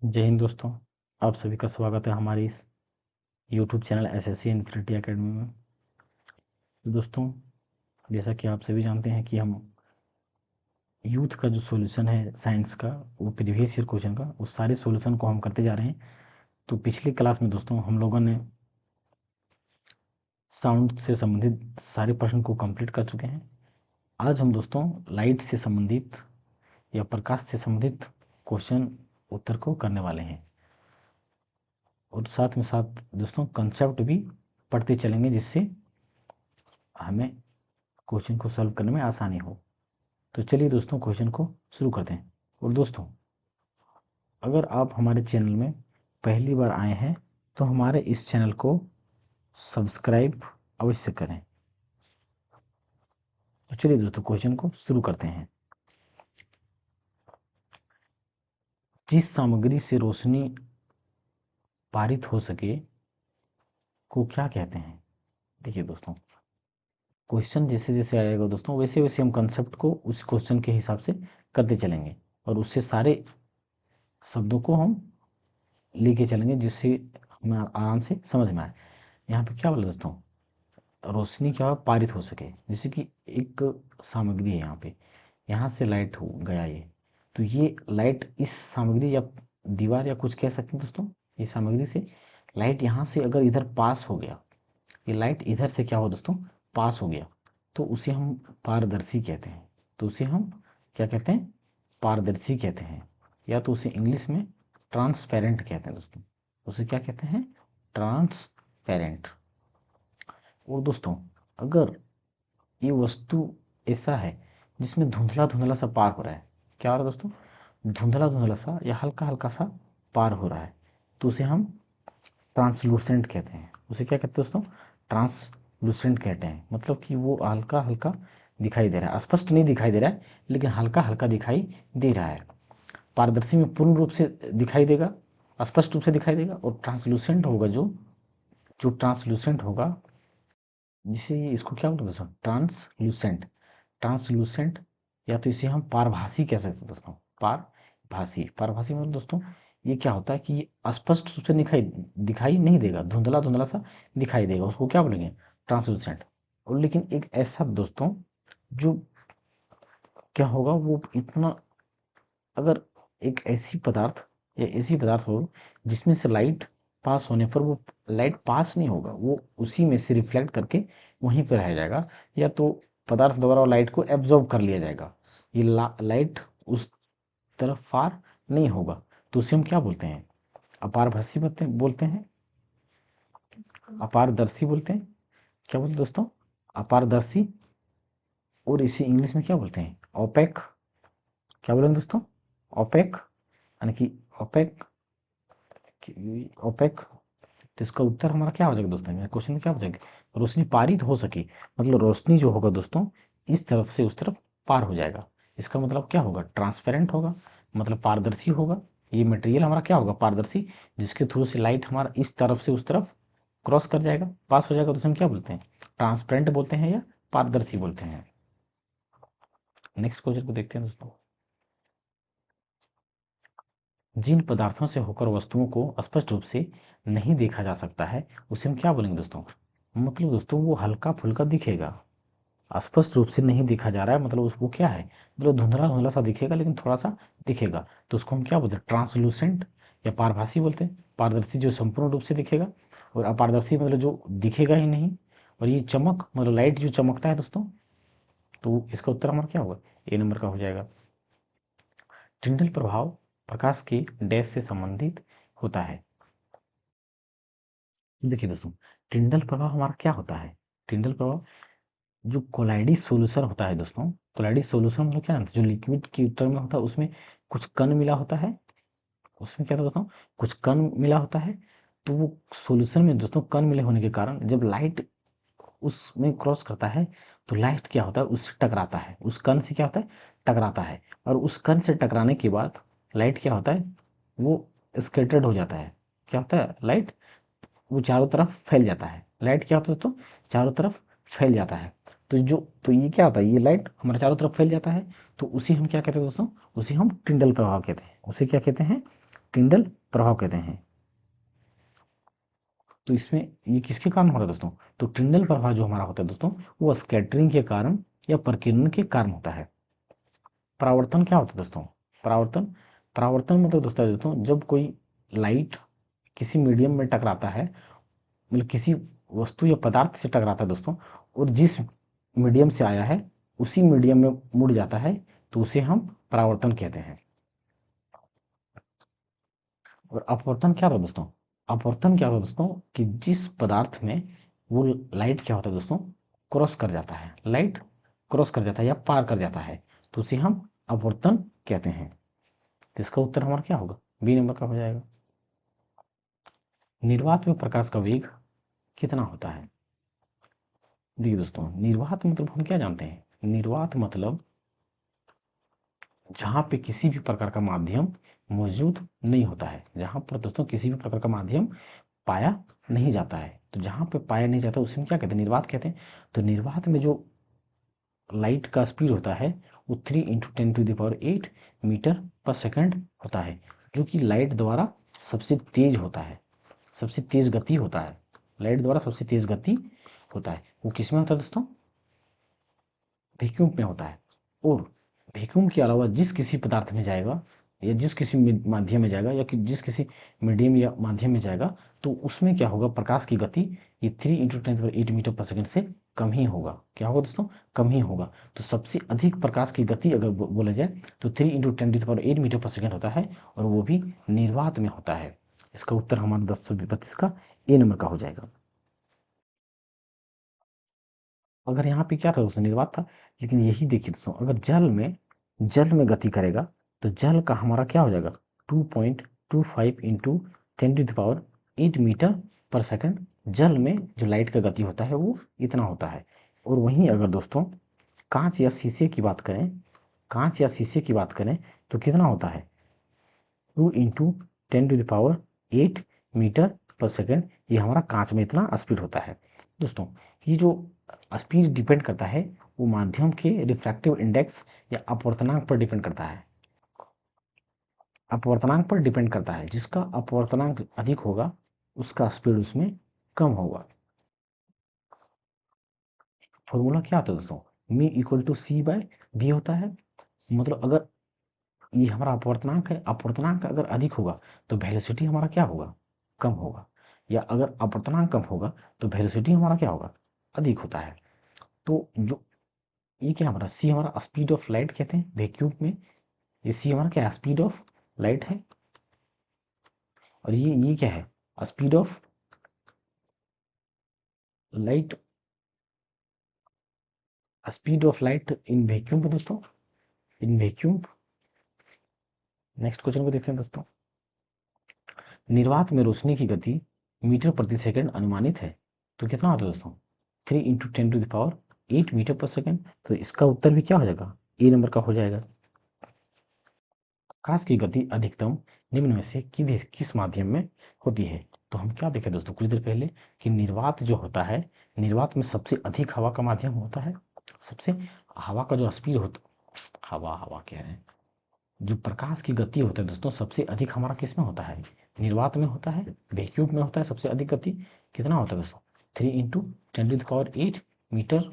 जय हिंद दोस्तों। आप सभी का स्वागत है हमारे इस YouTube channel SSC infinity academy में। तो दोस्तों, जैसा कि आप सभी जानते हैं कि हम यूथ का जो सॉल्यूशन है साइंस का, वो प्रीवियस ईयर क्वेश्चन का, उस सारे सॉल्यूशन को हम करते जा रहे हैं। तो पिछली क्लास में दोस्तों हम लोगों ने साउंड से संबंधित सारे प्रश्न को कंप्लीट कर चुके हैं। आज हम दोस्तों लाइट से संबंधित या प्रकाश से संबंधित क्वेश्चन उत्तर को करने वाले हैं, और साथ में साथ दोस्तों कंसेप्ट भी पढ़ते चलेंगे, जिससे हमें क्वेश्चन को सॉल्व करने में आसानी हो। तो चलिए दोस्तों क्वेश्चन को शुरू करते हैं। और दोस्तों, अगर आप हमारे चैनल में पहली बार आए हैं तो हमारे इस चैनल को सब्सक्राइब अवश्य करें। तो चलिए दोस्तों क्वेश्चन को शुरू करते हैं। जिस सामग्री से रोशनी पारित हो सके को क्या कहते हैं? देखिए दोस्तों, क्वेश्चन जैसे जैसे आएगा दोस्तों, वैसे वैसे हम कंसेप्ट को उस क्वेश्चन के हिसाब से करते चलेंगे, और उससे सारे शब्दों को हम लेके चलेंगे, जिससे हमें आराम से समझ में आए। यहाँ पे क्या बोला दोस्तों, रोशनी क्या पारित हो सके। जैसे कि एक सामग्री है, यहाँ से लाइट हो गया ये, तो ये लाइट इस सामग्री या दीवार या कुछ कह सकते हैं दोस्तों, ये सामग्री से लाइट यहाँ से अगर इधर पास हो गया, ये लाइट इधर से क्या हो दोस्तों, पास हो गया, तो उसे हम पारदर्शी कहते हैं। तो उसे हम क्या कहते हैं, पारदर्शी कहते हैं, या तो उसे इंग्लिश में ट्रांसपेरेंट कहते हैं दोस्तों। उसे क्या कहते हैं, ट्रांसपेरेंट। और दोस्तों, अगर ये वस्तु ऐसा है जिसमें धुंधला धुंधला सा पार हो रहा है, क्या हो रहा है दोस्तों, धुंधला धुंधला सा या हल्का हल्का सा पार हो रहा है, तो उसे हम ट्रांसलूसेंट कहते हैं। उसे क्या कहते हैं दोस्तों, ट्रांसलूसेंट कहते हैं। मतलब कि वो हल्का हल्का दिखाई दे रहा है, स्पष्ट नहीं दिखाई दे रहा है, लेकिन हल्का हल्का दिखाई दे रहा है। पारदर्शी में पूर्ण रूप से दिखाई देगा, स्पष्ट रूप से दिखाई देगा, और ट्रांसलूसेंट होगा जो जो ट्रांसलूसेंट होगा, जिसे ये इसको क्या बोलते हैं दोस्तों, ट्रांसलूसेंट। ट्रांसलूसेंट, या तो इसे हम पारभासी कह सकते हैं दोस्तों, पारभासी। पारभासी मतलब दोस्तों ये क्या होता है कि ये स्पष्ट रूप से दिखाई दिखाई नहीं देगा, धुंधला धुंधला सा दिखाई देगा, उसको क्या बोलेंगे, ट्रांसलूसेंट। और लेकिन एक ऐसा दोस्तों जो क्या होगा, वो इतना, अगर एक ऐसी पदार्थ या ऐसी पदार्थ हो जिसमें से लाइट पास होने पर वो लाइट पास नहीं होगा, वो उसी में से रिफ्लेक्ट करके वहीं पर रह जाएगा, या तो पदार्थ द्वारा लाइट को एब्जॉर्ब कर लिया जाएगा, ये लाइट उस तरफ फार नहीं होगा, तो उसे हम क्या बोलते हैं, अपारभासी बोलते हैं, अपारदर्शी बोलते हैं। क्या बोलते हैं दोस्तों, अपारदर्शी। और इसे इंग्लिश में क्या बोलते हैं, ओपेक। क्या बोलेंगे दोस्तों, ओपेक, यानी कि ओपेक, ओपेक। तो इसका उत्तर हमारा क्या हो जाएगा दोस्तों, मेरे क्वेश्चन में क्या हो जाएगा, रोशनी पारित हो सके, मतलब रोशनी जो होगा दोस्तों इस तरफ से उस तरफ पार हो जाएगा। इसका मतलब क्या होगा, ट्रांसपेरेंट होगा, मतलब पारदर्शी होगा। ये मटेरियल हमारा क्या होगा, पारदर्शी, जिसके थ्रू से लाइट हमारा इस तरफ से उस तरफ क्रॉस कर जाएगा, पास हो जाएगा, तो उसे हम क्या बोलते हैं, ट्रांसपेरेंट बोलते हैं या पारदर्शी बोलते हैं। नेक्स्ट क्वेश्चन को देखते हैं दोस्तों। जिन पदार्थों से होकर वस्तुओं को स्पष्ट रूप से नहीं देखा जा सकता है, उसे हम क्या बोलेंगे दोस्तों, मतलब दोस्तों वो हल्का फुल्का दिखेगा, स्पष्ट रूप से नहीं देखा जा रहा है, मतलब उसको क्या है, मतलब धुंधला धुंधला सा दिखेगा, लेकिन थोड़ा सा दिखेगा, तो उसको हम क्या बोलते हैं, ट्रांसलूसेंट या पारभासी बोलते हैं। पारदर्शी जो संपूर्ण रूप से दिखेगा, और अपारदर्शी मतलब जो दिखेगा ही नहीं। और ये चमक मतलब लाइट जो चमकता है दोस्तों, तो इसका उत्तर हमारा क्या होगा, ए नंबर का हो जाएगा। टिंडल प्रभाव प्रकाश के डैश से संबंधित होता है। देखिए दोस्तों, टिंडल प्रभाव हमारा क्या होता है, टिंडल प्रभाव जो कोलाइडी सोल्यूशन होता है दोस्तों, कोलाइडी सोल्यूशन मतलब क्या है, जो लिक्विड की टर्म में होता है, उसमें कुछ कण मिला होता है, उसमें क्या था दोस्तों, कुछ कण मिला होता है। तो वो सोल्यूशन में दोस्तों कण मिले होने के कारण जब लाइट उसमें क्रॉस करता है, तो लाइट क्या होता है, उससे टकराता है, उस कण से क्या होता है, टकराता है। और उस कण से टकराने के बाद लाइट क्या होता है, वो स्कैटर्ड हो जाता है। क्या होता है, लाइट वो चारों तरफ फैल जाता है। लाइट क्या होता है दोस्तों, चारों तरफ फैल जाता है। तो ये क्या होता है, ये लाइट हमारे चारों तरफ फैल जाता है, तो उसे हम क्या कहते हैं दोस्तों, उसे हम टिंडल प्रभाव कहते हैं। उसे क्या कहते हैं, टिंडल प्रभाव कहते हैं। तो इसमें ये किसके कारण होता है दोस्तों? तो टिंडल प्रभाव जो हमारा होता है दोस्तों, वो स्कैटरिंग के कारण या प्रकीर्णन के कारण होता है। परावर्तन क्या होता है दोस्तों? परावर्तन परावर्तन मतलब दोस्तों जब कोई लाइट किसी मीडियम में टकराता है, मतलब किसी वस्तु या पदार्थ से टकराता है दोस्तों, और जिस मीडियम से आया है उसी मीडियम में मुड़ जाता है, तो उसे हम परावर्तन कहते हैं। और अपवर्तन क्या था दोस्तों? अपवर्तन क्या होता है दोस्तों कि जिस पदार्थ में वो लाइट क्या होता है दोस्तों, क्रॉस कर जाता है, लाइट क्रॉस कर जाता है या पार कर जाता है, तो उसे हम अपवर्तन कहते हैं। तो इसका उत्तर हमारा क्या होगा? बी नंबर का हो जाएगा। निर्वात में प्रकाश का वेग कितना होता है? देखिए दोस्तों, निर्वात मतलब हम क्या जानते हैं? निर्वात मतलब जहाँ पे किसी भी प्रकार का माध्यम मौजूद नहीं होता है, जहाँ पर दोस्तों किसी भी प्रकार का माध्यम पाया नहीं जाता है। तो जहाँ पे पाया नहीं जाता उसे हम क्या कहते हैं? निर्वात कहते हैं। तो निर्वात में जो लाइट का स्पीड होता है वो 3 × 10⁸ मीटर पर सेकंड होता है, जो कि लाइट द्वारा सबसे तेज होता है, सबसे तेज गति होता है। लाइट द्वारा सबसे तेज गति होता है। वो किस में होता है दोस्तों? वैक्यूम में होता है। और वैक्यूम के अलावा जिस किसी पदार्थ में जाएगा या जिस किसी माध्यम में जाएगा या जिस किसी मीडियम या माध्यम में जाएगा, तो उसमें क्या होगा? प्रकाश की गति ये 3 × 10⁸ मीटर पर सेकंड से कम ही होगा। क्या होगा दोस्तों? कम ही होगा। तो सबसे अधिक प्रकाश की गति अगर बोला जाए तो 3 × 10⁸ मीटर पर सेकंड होता है, और वो भी निर्वात में होता है। इसका उत्तर हमारा 1032 का ए नंबर का हो जाएगा। अगर यहाँ पे क्या था दोस्तों? निर्वात था। लेकिन यही देखिए दोस्तों, अगर जल में गति करेगा तो जल का हमारा क्या हो जाएगा? 2.25 इंटू 10⁸ मीटर पर सेकंड। जल में जो लाइट का गति होता है वो इतना होता है। और वहीं अगर दोस्तों कांच या शीशे की बात करें, कांच या शीशे की बात करें तो कितना होता है? 2 × 10⁸ मीटर पर सेकंड। ये हमारा कांच में इतना स्पीड होता है। दोस्तों ये जो स्पीड डिपेंड करता है वो माध्यम के रिफ्रैक्टिव इंडेक्स या अपवर्तनांक पर डिपेंड करता है। अपवर्तनांक पर डिपेंड करता है। जिसका अपवर्तनांक अधिक होगा उसका स्पीड उसमें कम होगा। फॉर्मूला क्या होता है दोस्तों? M equal to c by b होता है। मतलब अगर ये हमारा अपवर्तनांक है, अपवर्तनांक अगर अधिक होगा तो वेलोसिटी हमारा क्या होगा? कम होगा। या अगर अपवर्तनांक कम होगा तो वेलोसिटी हमारा क्या होगा? अधिक होता है। तो जो ये क्या हमारा सी हमारा स्पीड ऑफ लाइट कहते हैं वैक्यूम में। ये सी हमारा क्या है? स्पीड ऑफ लाइट है। और ये क्या है? Speed of light, speed of light in vacuum पे दोस्तों, इन वैक्यूम। नेक्स्ट क्वेश्चन को देखते हैं दोस्तों। निर्वात में रोशनी की गति मीटर प्रति सेकंड अनुमानित है, तो कितना होता है दोस्तों? 3 × 10⁸ मीटर पर सेकंड। तो इसका उत्तर भी क्या हो जाएगा? ए नंबर का हो जाएगा। प्रकाश की गति अधिकतम निम्न में से किस माध्यम में होती है? तो हम क्या देखे दोस्तों कुछ देर पहले कि निर्वात जो होता है, निर्वात में सबसे अधिक हवा का माध्यम होता है। सबसे हवा का जो स्पीड होता, हवा हवा कह रहे हैं, जो प्रकाश की गति होता है दोस्तों सबसे अधिक हमारा किस में होता है? निर्वात में होता है, वैक्यूम में होता है। सबसे अधिक गति कितना होता है दोस्तों? 3 × 10⁸ मीटर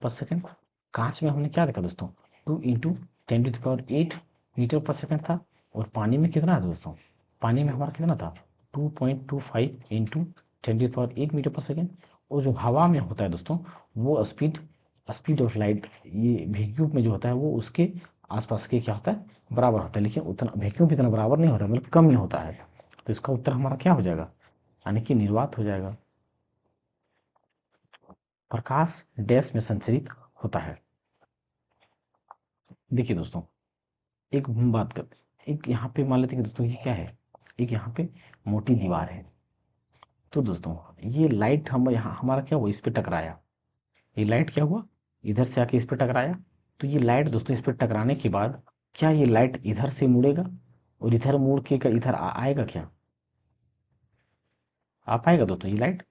पर सेकंड। कांच में हमने क्या देखा दोस्तों? 2 × 10⁸ मीटर पर सेकंड था। और पानी में कितना है दोस्तों? पानी में हमारा कितना था? 2.25 × 10⁸ मीटर पर सेकंड। और जो हवा में होता है दोस्तों वो स्पीड, स्पीड ऑफ लाइट ये वैक्यूम में जो होता है वो उसके आसपास के क्या होता है? बराबर होता है। लेकिन उतना वैक्यूम भी इतना बराबर नहीं होता, मतलब कम ही होता है। तो इसका उत्तर हमारा क्या हो जाएगा? यानी कि निर्वात हो जाएगा। प्रकाश डैश में संचरित होता है। देखिए दोस्तों, एक हम बात करते हैं, एक यहाँ पे मान लेते हैं कि दोस्तों ये क्या है? एक यहाँ पे मोटी दीवार है। तो दोस्तों ये लाइट हम यहाँ हमारा क्या हुआ? इस पे टकराया। ये लाइट क्या हुआ? इधर से आके इस पे टकराया। तो ये लाइट दोस्तों इस पे टकराने के बाद क्या ये लाइट इधर से मुड़ेगा और इधर मुड़ के इधर आएगा क्या? आ पाएगा दोस्तों ये लाइट?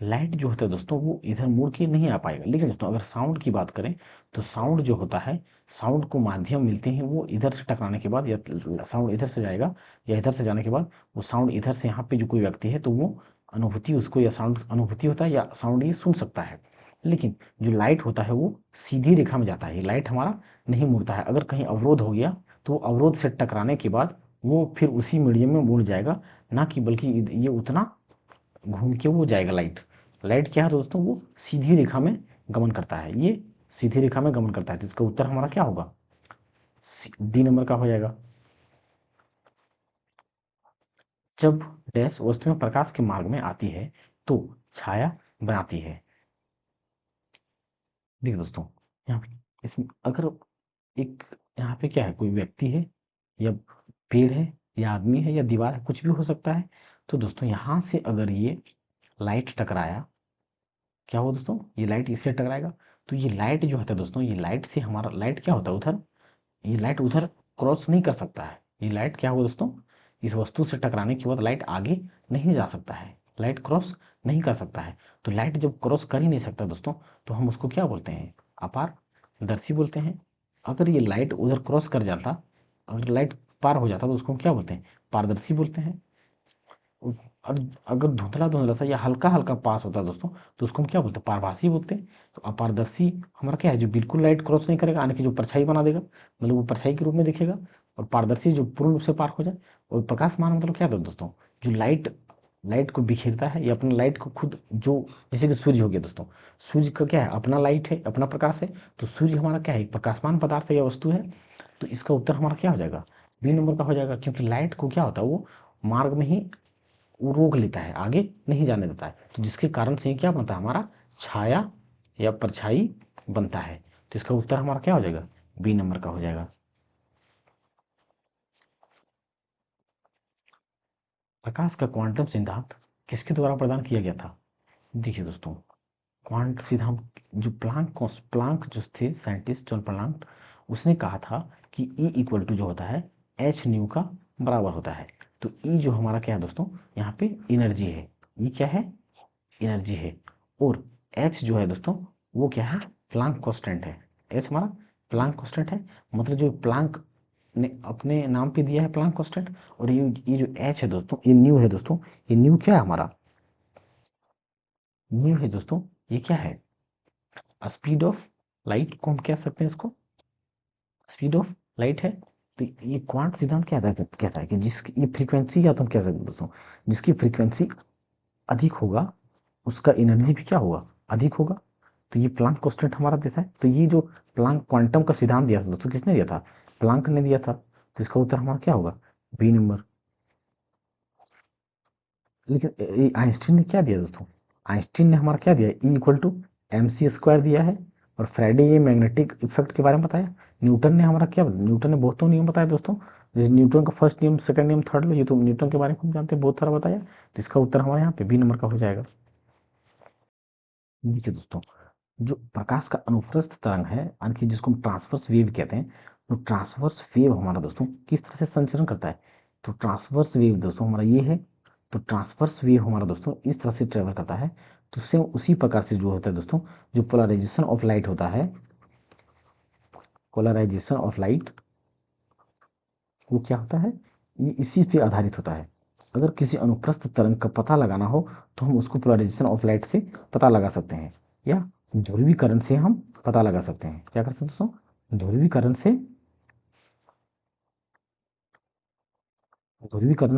लाइट जो होता है दोस्तों वो इधर मुड़ के नहीं आ पाएगा। लेकिन दोस्तों अगर साउंड की बात करें तो साउंड जो होता है, साउंड को माध्यम मिलते हैं वो इधर से टकराने के बाद, या साउंड इधर से जाएगा या इधर से जाने के बाद वो साउंड इधर से यहाँ पे जो कोई व्यक्ति है तो वो अनुभूति उसको, या साउंड अनुभूति होता है या साउंड ये सुन सकता है। लेकिन जो लाइट होता है वो सीधी रेखा में जाता है, ये लाइट हमारा नहीं मुड़ता है। अगर कहीं अवरोध हो गया तो वो अवरोध से टकराने के बाद वो फिर उसी मीडियम में मुड़ जाएगा, ना कि बल्कि ये उतना घूम के वो जाएगा। लाइट लाइट क्या है दोस्तों, वो सीधी रेखा में गमन करता है, ये सीधी रेखा में गमन करता है। तो इसका उत्तर हमारा क्या होगा, डी नंबर का हो जाएगा। जब डैश वस्तुएं प्रकाश के मार्ग में आती है तो छाया बनाती है। देखिए दोस्तों यहाँ पे इसमें अगर एक यहाँ पे क्या है, कोई व्यक्ति है या पेड़ है या आदमी है या दीवार है, कुछ भी हो सकता है। तो दोस्तों यहाँ से अगर ये लाइट टकराया, क्या हुआ दोस्तों, ये लाइट इससे टकराएगा। तो ये लाइट जो होता है दोस्तों, ये लाइट से हमारा लाइट क्या होता है उधर, ये लाइट उधर क्रॉस नहीं कर सकता है। ये लाइट क्या हुआ दोस्तों, इस वस्तु से टकराने के बाद लाइट आगे नहीं जा सकता है, लाइट क्रॉस नहीं कर सकता है। तो लाइट जब क्रॉस कर ही नहीं सकता दोस्तों, तो हम उसको क्या बोलते हैं, अपारदर्शी बोलते हैं। अगर ये लाइट उधर क्रॉस कर जाता, अगर लाइट पार हो जाता तो उसको हम क्या बोलते हैं, पारदर्शी बोलते हैं। और अगर धुंधला धुंधला सा या हल्का हल्का पास होता है दोस्तों, तो उसको हम क्या बोलते हैं, पारभासी बोलते हैं। तो अपारदर्शी हमारा क्या है, जो बिल्कुल लाइट क्रॉस नहीं करेगा, यानी कि जो परछाई बना देगा, मतलब वो परछाई के रूप में दिखेगा। और पारदर्शी जो पूर्ण रूप से पार हो जाए। और प्रकाशमान मतलब क्या था दोस्तों, जो लाइट लाइट को बिखेरता है या अपना लाइट को खुद, जो जैसे कि सूर्य हो गया दोस्तों, सूर्य का क्या है, अपना लाइट है, अपना प्रकाश है। तो सूर्य हमारा क्या है, एक प्रकाशमान पदार्थ है या वस्तु है। तो इसका उत्तर हमारा क्या हो जाएगा, बी नंबर का हो जाएगा। क्योंकि लाइट को क्या होता है, वो मार्ग में ही वो रोक लेता है, आगे नहीं जाने देता है। तो जिसके कारण से क्या बनता है, हमारा छाया या परछाई बनता है। तो इसका उत्तर हमारा क्या हो जाएगा, बी नंबर का हो जाएगा। प्रकाश का क्वांटम सिद्धांत किसके द्वारा प्रदान किया गया था। देखिए दोस्तों, क्वांट सिद्धांत जो प्लांक जो थे साइंटिस्ट जॉन प्लांक, उसने कहा था कि E इक्वल टू जो होता है एच न्यू का बराबर होता है। तो E जो हमारा क्या है दोस्तों, यहाँ पे एनर्जी है, E क्या है, एनर्जी है। और एच जो है दोस्तों वो क्या है, प्लांक कांस्टेंट है। एच हमारा प्लांक कांस्टेंट है, मतलब जो प्लांक ने अपने नाम पे दिया है प्लांक कांस्टेंट। और ये जो एच है दोस्तों, ये न्यू है दोस्तों, ये न्यू क्या है हमारा, न्यू है दोस्तों, ये क्या है, स्पीड ऑफ लाइट को हम कह सकते हैं, इसको स्पीड ऑफ लाइट है। तो ये क्वांट सिद्धांत क्या कहता है कि जिसकी ये फ्रीक्वेंसी, या तो हम कह सकते हैं दोस्तों, जिसकी फ्रीक्वेंसी अधिक होगा उसका एनर्जी भी क्या होगा, अधिक होगा। तो ये प्लांक कांस्टेंट हमारा देता है। तो ये जो प्लांक क्वांटम का सिद्धांत दिया था दोस्तों, किसने दिया था, प्लांक ने दिया था। तो इसका उत्तर हमारा क्या होगा, बी नंबर। लेकिन आइंस्टीन ने क्या दिया दोस्तों, आइंस्टीन ने हमारा क्या दिया, E equal to M C square दिया है। और फ्राइडे ये मैग्नेटिक इफेक्ट के बारे में बताया। न्यूटन ने हमारा क्या, न्यूटन ने बहुतों नियम बताया दोस्तों। जैसे न्यूटन का फर्स्ट नियम, सेकंड नियम, थर्ड, ये तो न्यूटन के बारे में हम जानते हैं, बहुत सारा बताया। तो इसका उत्तर हमारे यहाँ पे बी नंबर का हो जाएगा। देखिए दोस्तों, जो प्रकाश का अनुप्रस्थ तरंग है, यानी कि जिसको हम ट्रांसवर्स वेव कहते हैं, तो ट्रांसवर्स वेव हमारा दोस्तों किस तरह से संचरण करता है। तो ट्रांसवर्स वेव दोस्तों हमारा ये है। तो ट्रांसवर्स वेव हमारा दोस्तों इस तरह से ट्रेवल करता है। तो सेम उसी प्रकार से जो होता है दोस्तों, जो पोलराइजेशन ऑफ लाइट होता है, पोलराइजेशन ऑफ लाइट वो क्या होता है, ये इसी पे आधारित होता है। अगर किसी अनुप्रस्थ तरंग का पता लगाना हो तो हम उसको पोलराइजेशन ऑफ लाइट से पता लगा सकते हैं, या ध्रुवीकरण से हम पता लगा सकते हैं। क्या कर सकते हैं दोस्तों, ध्रुवीकरण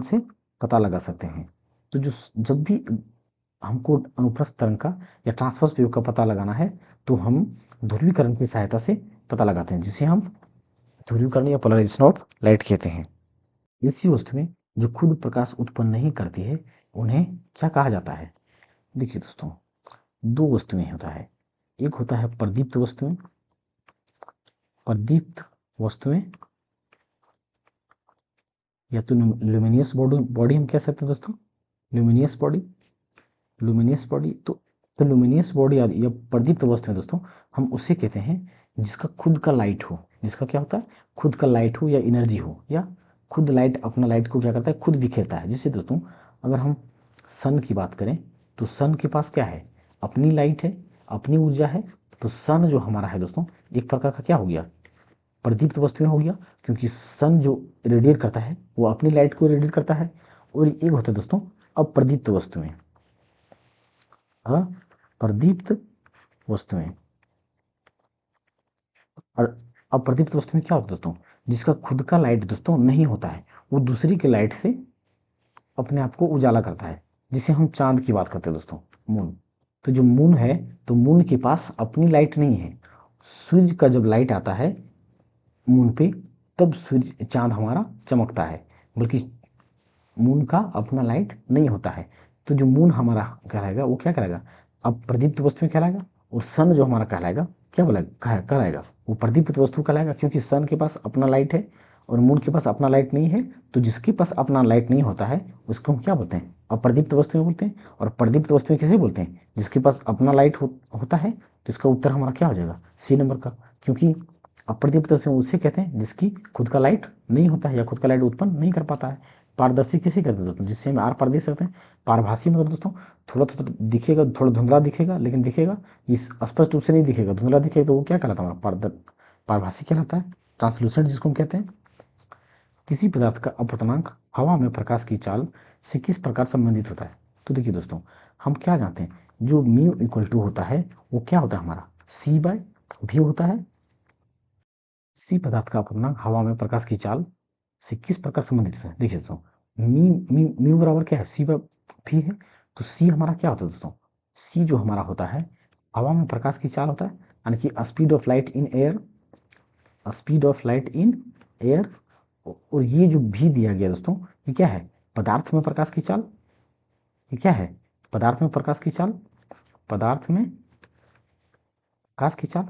से पता लगा सकते हैं। तो जो जब भी हमको अनुप्रस्थ तरंग का या ट्रांसवर्स वेव का पता लगाना है तो हम ध्रुवीकरण की सहायता से पता लगाते हैं, जिसे हम ध्रुवीकरण या पोलराइजेशन ऑफ लाइट कहते हैं। ऐसी वस्तुएं जो खुद प्रकाश उत्पन्न नहीं करती है उन्हें क्या कहा जाता है। देखिए दोस्तों, दो वस्तुएं होता है, एक होता है प्रदीप्त वस्तुएं, प्रदीप्त वस्तुएं या तो ल्यूमिनियस बॉडी बॉडी हम कह सकते हैं दोस्तों, ल्यूमिनियस बॉडी, लुमिनियस बॉडी। तो लुमिनियस बॉडी या प्रदीप्त वस्तु है दोस्तों, हम उसे कहते हैं जिसका खुद का लाइट हो, जिसका क्या होता है, खुद का लाइट हो या एनर्जी हो, या खुद लाइट अपना लाइट को क्या करता है, खुद बिखेरता है। जैसे दोस्तों अगर हम सन की बात करें तो सन के पास क्या है, अपनी लाइट है, अपनी ऊर्जा है। तो सन जो हमारा है दोस्तों एक प्रकार का क्या हो गया, प्रदीप्त वस्तु में हो गया, क्योंकि सन जो रेडिएट करता है वो अपनी लाइट को रेडिएट करता है। और एक होता है दोस्तों अप्रदीप्त वस्तुएं, अप्रदीप्त वस्तुएं। और अप्रदीप्त वस्तु में क्या होता है दोस्तों, जिसका खुद का लाइट दोस्तों नहीं होता है, वो दूसरी के लाइट से अपने आप को उजाला करता है, जिसे हम चांद की बात करते हैं दोस्तों, मून। तो जो मून है, तो मून के पास अपनी लाइट नहीं है। सूर्य का जब लाइट आता है मून पे, तब सूर्य चांद हमारा चमकता है, बल्कि मून का अपना लाइट नहीं होता है। तो जो मून हमारा कहलाएगा वो क्या कहलाएगा, अब प्रदीप्त वस्तु में कहलाएगा। और सन जो हमारा कहलाएगा क्या बोला कहलाएगा, वो प्रदीप्त वस्तु कहलाएगा, क्योंकि सन के पास अपना लाइट है और मून के पास अपना लाइट नहीं है। तो जिसके पास अपना लाइट नहीं होता है उसको हम क्या बोलते हैं, अप्रदीप्त वस्तुएं बोलते हैं। और प्रदीप्त वस्तुएं किसे बोलते हैं, जिसके पास अपना लाइट होता है। तो इसका उत्तर हमारा क्या हो जाएगा, सी नंबर का, क्योंकि अप्रदीप्त वस्तुएं उससे कहते हैं जिसकी खुद का लाइट नहीं होता है या खुद का लाइट उत्पन्न नहीं कर पाता है। पारदर्शी किसे कहते हैं दोस्तों, जिससे हम आर पार देख सकते हैं। पारभासी मतलब दोस्तों थोड़ा थोड़ा दिखेगा, थोड़ा धुंधला दिखेगा, लेकिन दिखेगा, इस स्पष्ट रूप से नहीं दिखेगा, धुंधला दिखेगा, तो वो क्या कहलाता है हमारा पारभासी कहलाता है। ट्रांसलूसेंट जिसको हम कहते हैं। किसी पदार्थ का अपवर्तनांक हवा में प्रकाश की चाल से किस प्रकार संबंधित होता है। तो देखिए दोस्तों हम क्या जानते हैं, जो म्यू इक्वल टू होता है वो क्या होता है हमारा, सी बाय भी होता है। किसी पदार्थ का अपवर्तनांक हवा में प्रकाश की चाल से किस प्रकार संबंधित है। देखिए दोस्तों म्यू बराबर क्या है, सी बाय भी है। तो सी हमारा क्या होता है दोस्तों, सी जो हमारा होता है हवा में प्रकाश की चाल होता है, यानी कि speed of light in air, speed of light in air. और ये जो भी दिया गया दोस्तों ये क्या है, पदार्थ में प्रकाश की चाल। ये क्या है, पदार्थ में प्रकाश की चाल, पदार्थ में प्रकाश की चाल।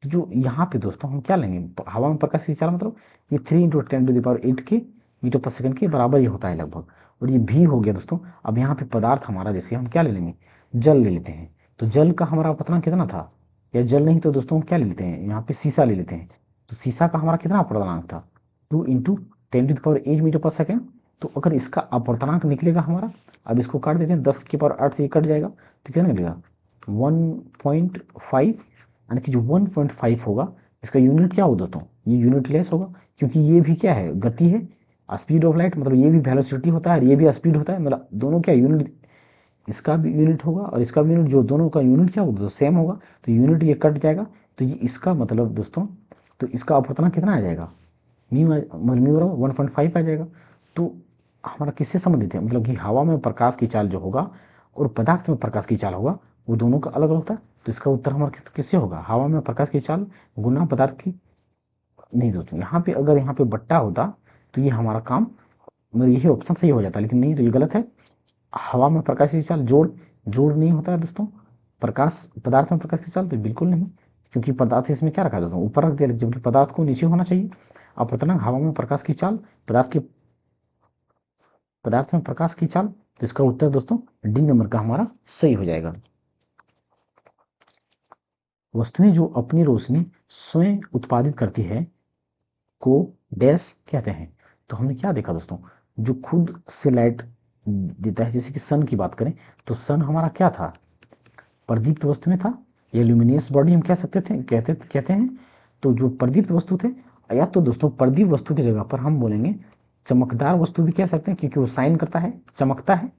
तो जो यहाँ पे दोस्तों हम क्या लेंगे, हवा में प्रकाश की चाल मतलब ये 3 × 10⁸ के मीटर पर सेकंड के बराबर ही होता है लगभग। और ये भी हो गया दोस्तों। अब यहाँ पे पदार्थ हमारा जैसे हम क्या ले लेंगे, जल ले लेते हैं। तो जल का हमारा अपवर्तनांक कितना था, या जल नहीं तो दोस्तों हम क्या ले लेते हैं, यहाँ पे शीशा ले लेते हैं। तो शीशा का हमारा कितना अपवर्तनांक था, 2 × 10⁸ मीटर पर सेकेंड। तो अगर इसका अपवर्तनांक निकलेगा हमारा, अब इसको काट देते हैं, 10⁸ से कट जाएगा तो कितना निकलेगा 1.5, यानी कि जो 1.5 होगा इसका यूनिट क्या होगा दोस्तों, ये यूनिट लेस होगा, क्योंकि ये भी क्या है, गति है, स्पीड ऑफ लाइट मतलब ये भी वेलोसिटी होता है और ये भी स्पीड होता है, मतलब दोनों क्या यूनिट, इसका भी यूनिट होगा और इसका भी यूनिट, जो दोनों का यूनिट क्या होगा तो सेम होगा। तो यूनिट ये कट जाएगा, तो ये इसका मतलब दोस्तों, तो इसका अपवर्तनांक कितना आ जाएगा, मतलब म्यू बराबर 1.5 आ जाएगा। तो हमारा किससे संबंधित है, मतलब कि हवा में प्रकाश की चाल जो होगा और पदार्थ में प्रकाश की चाल होगा वो दोनों का अलग अलग होता है। तो इसका उत्तर हमारा किससे होगा, हवा में प्रकाश की चाल गुना पदार्थ की। नहीं दोस्तों यहाँ पे अगर यहाँ पे बट्टा होता तो ये हमारा काम, मतलब यही ऑप्शन सही हो जाता, लेकिन नहीं, तो ये गलत है। हवा में प्रकाश की चाल जोड़ जोड़ नहीं होता है दोस्तों, प्रकाश पदार्थ में प्रकाश की चाल तो बिल्कुल नहीं, क्योंकि पदार्थ इसमें क्या रखा है दोस्तों, ऊपर रख दिया, जबकि पदार्थ को नीचे होना चाहिए। अपवर्तनांक हवा में प्रकाश की चाल, पदार्थ में प्रकाश की चाल। तो इसका उत्तर दोस्तों डी नंबर का हमारा सही हो जाएगा। वस्तुएं जो अपनी रोशनी स्वयं उत्पादित करती है को डैश कहते हैं। तो हमने क्या देखा दोस्तों, जो खुद से लाइट देता है, जैसे कि सन की बात करें तो सन हमारा क्या था, प्रदीप्त वस्तुएं था, या ल्यूमिनियस बॉडी हम कह सकते थे, कहते हैं। तो जो प्रदीप्त वस्तु थे, या तो दोस्तों प्रदीप वस्तु की जगह पर हम बोलेंगे चमकदार वस्तु भी कह सकते हैं, क्योंकि वो साइन करता है, चमकता है,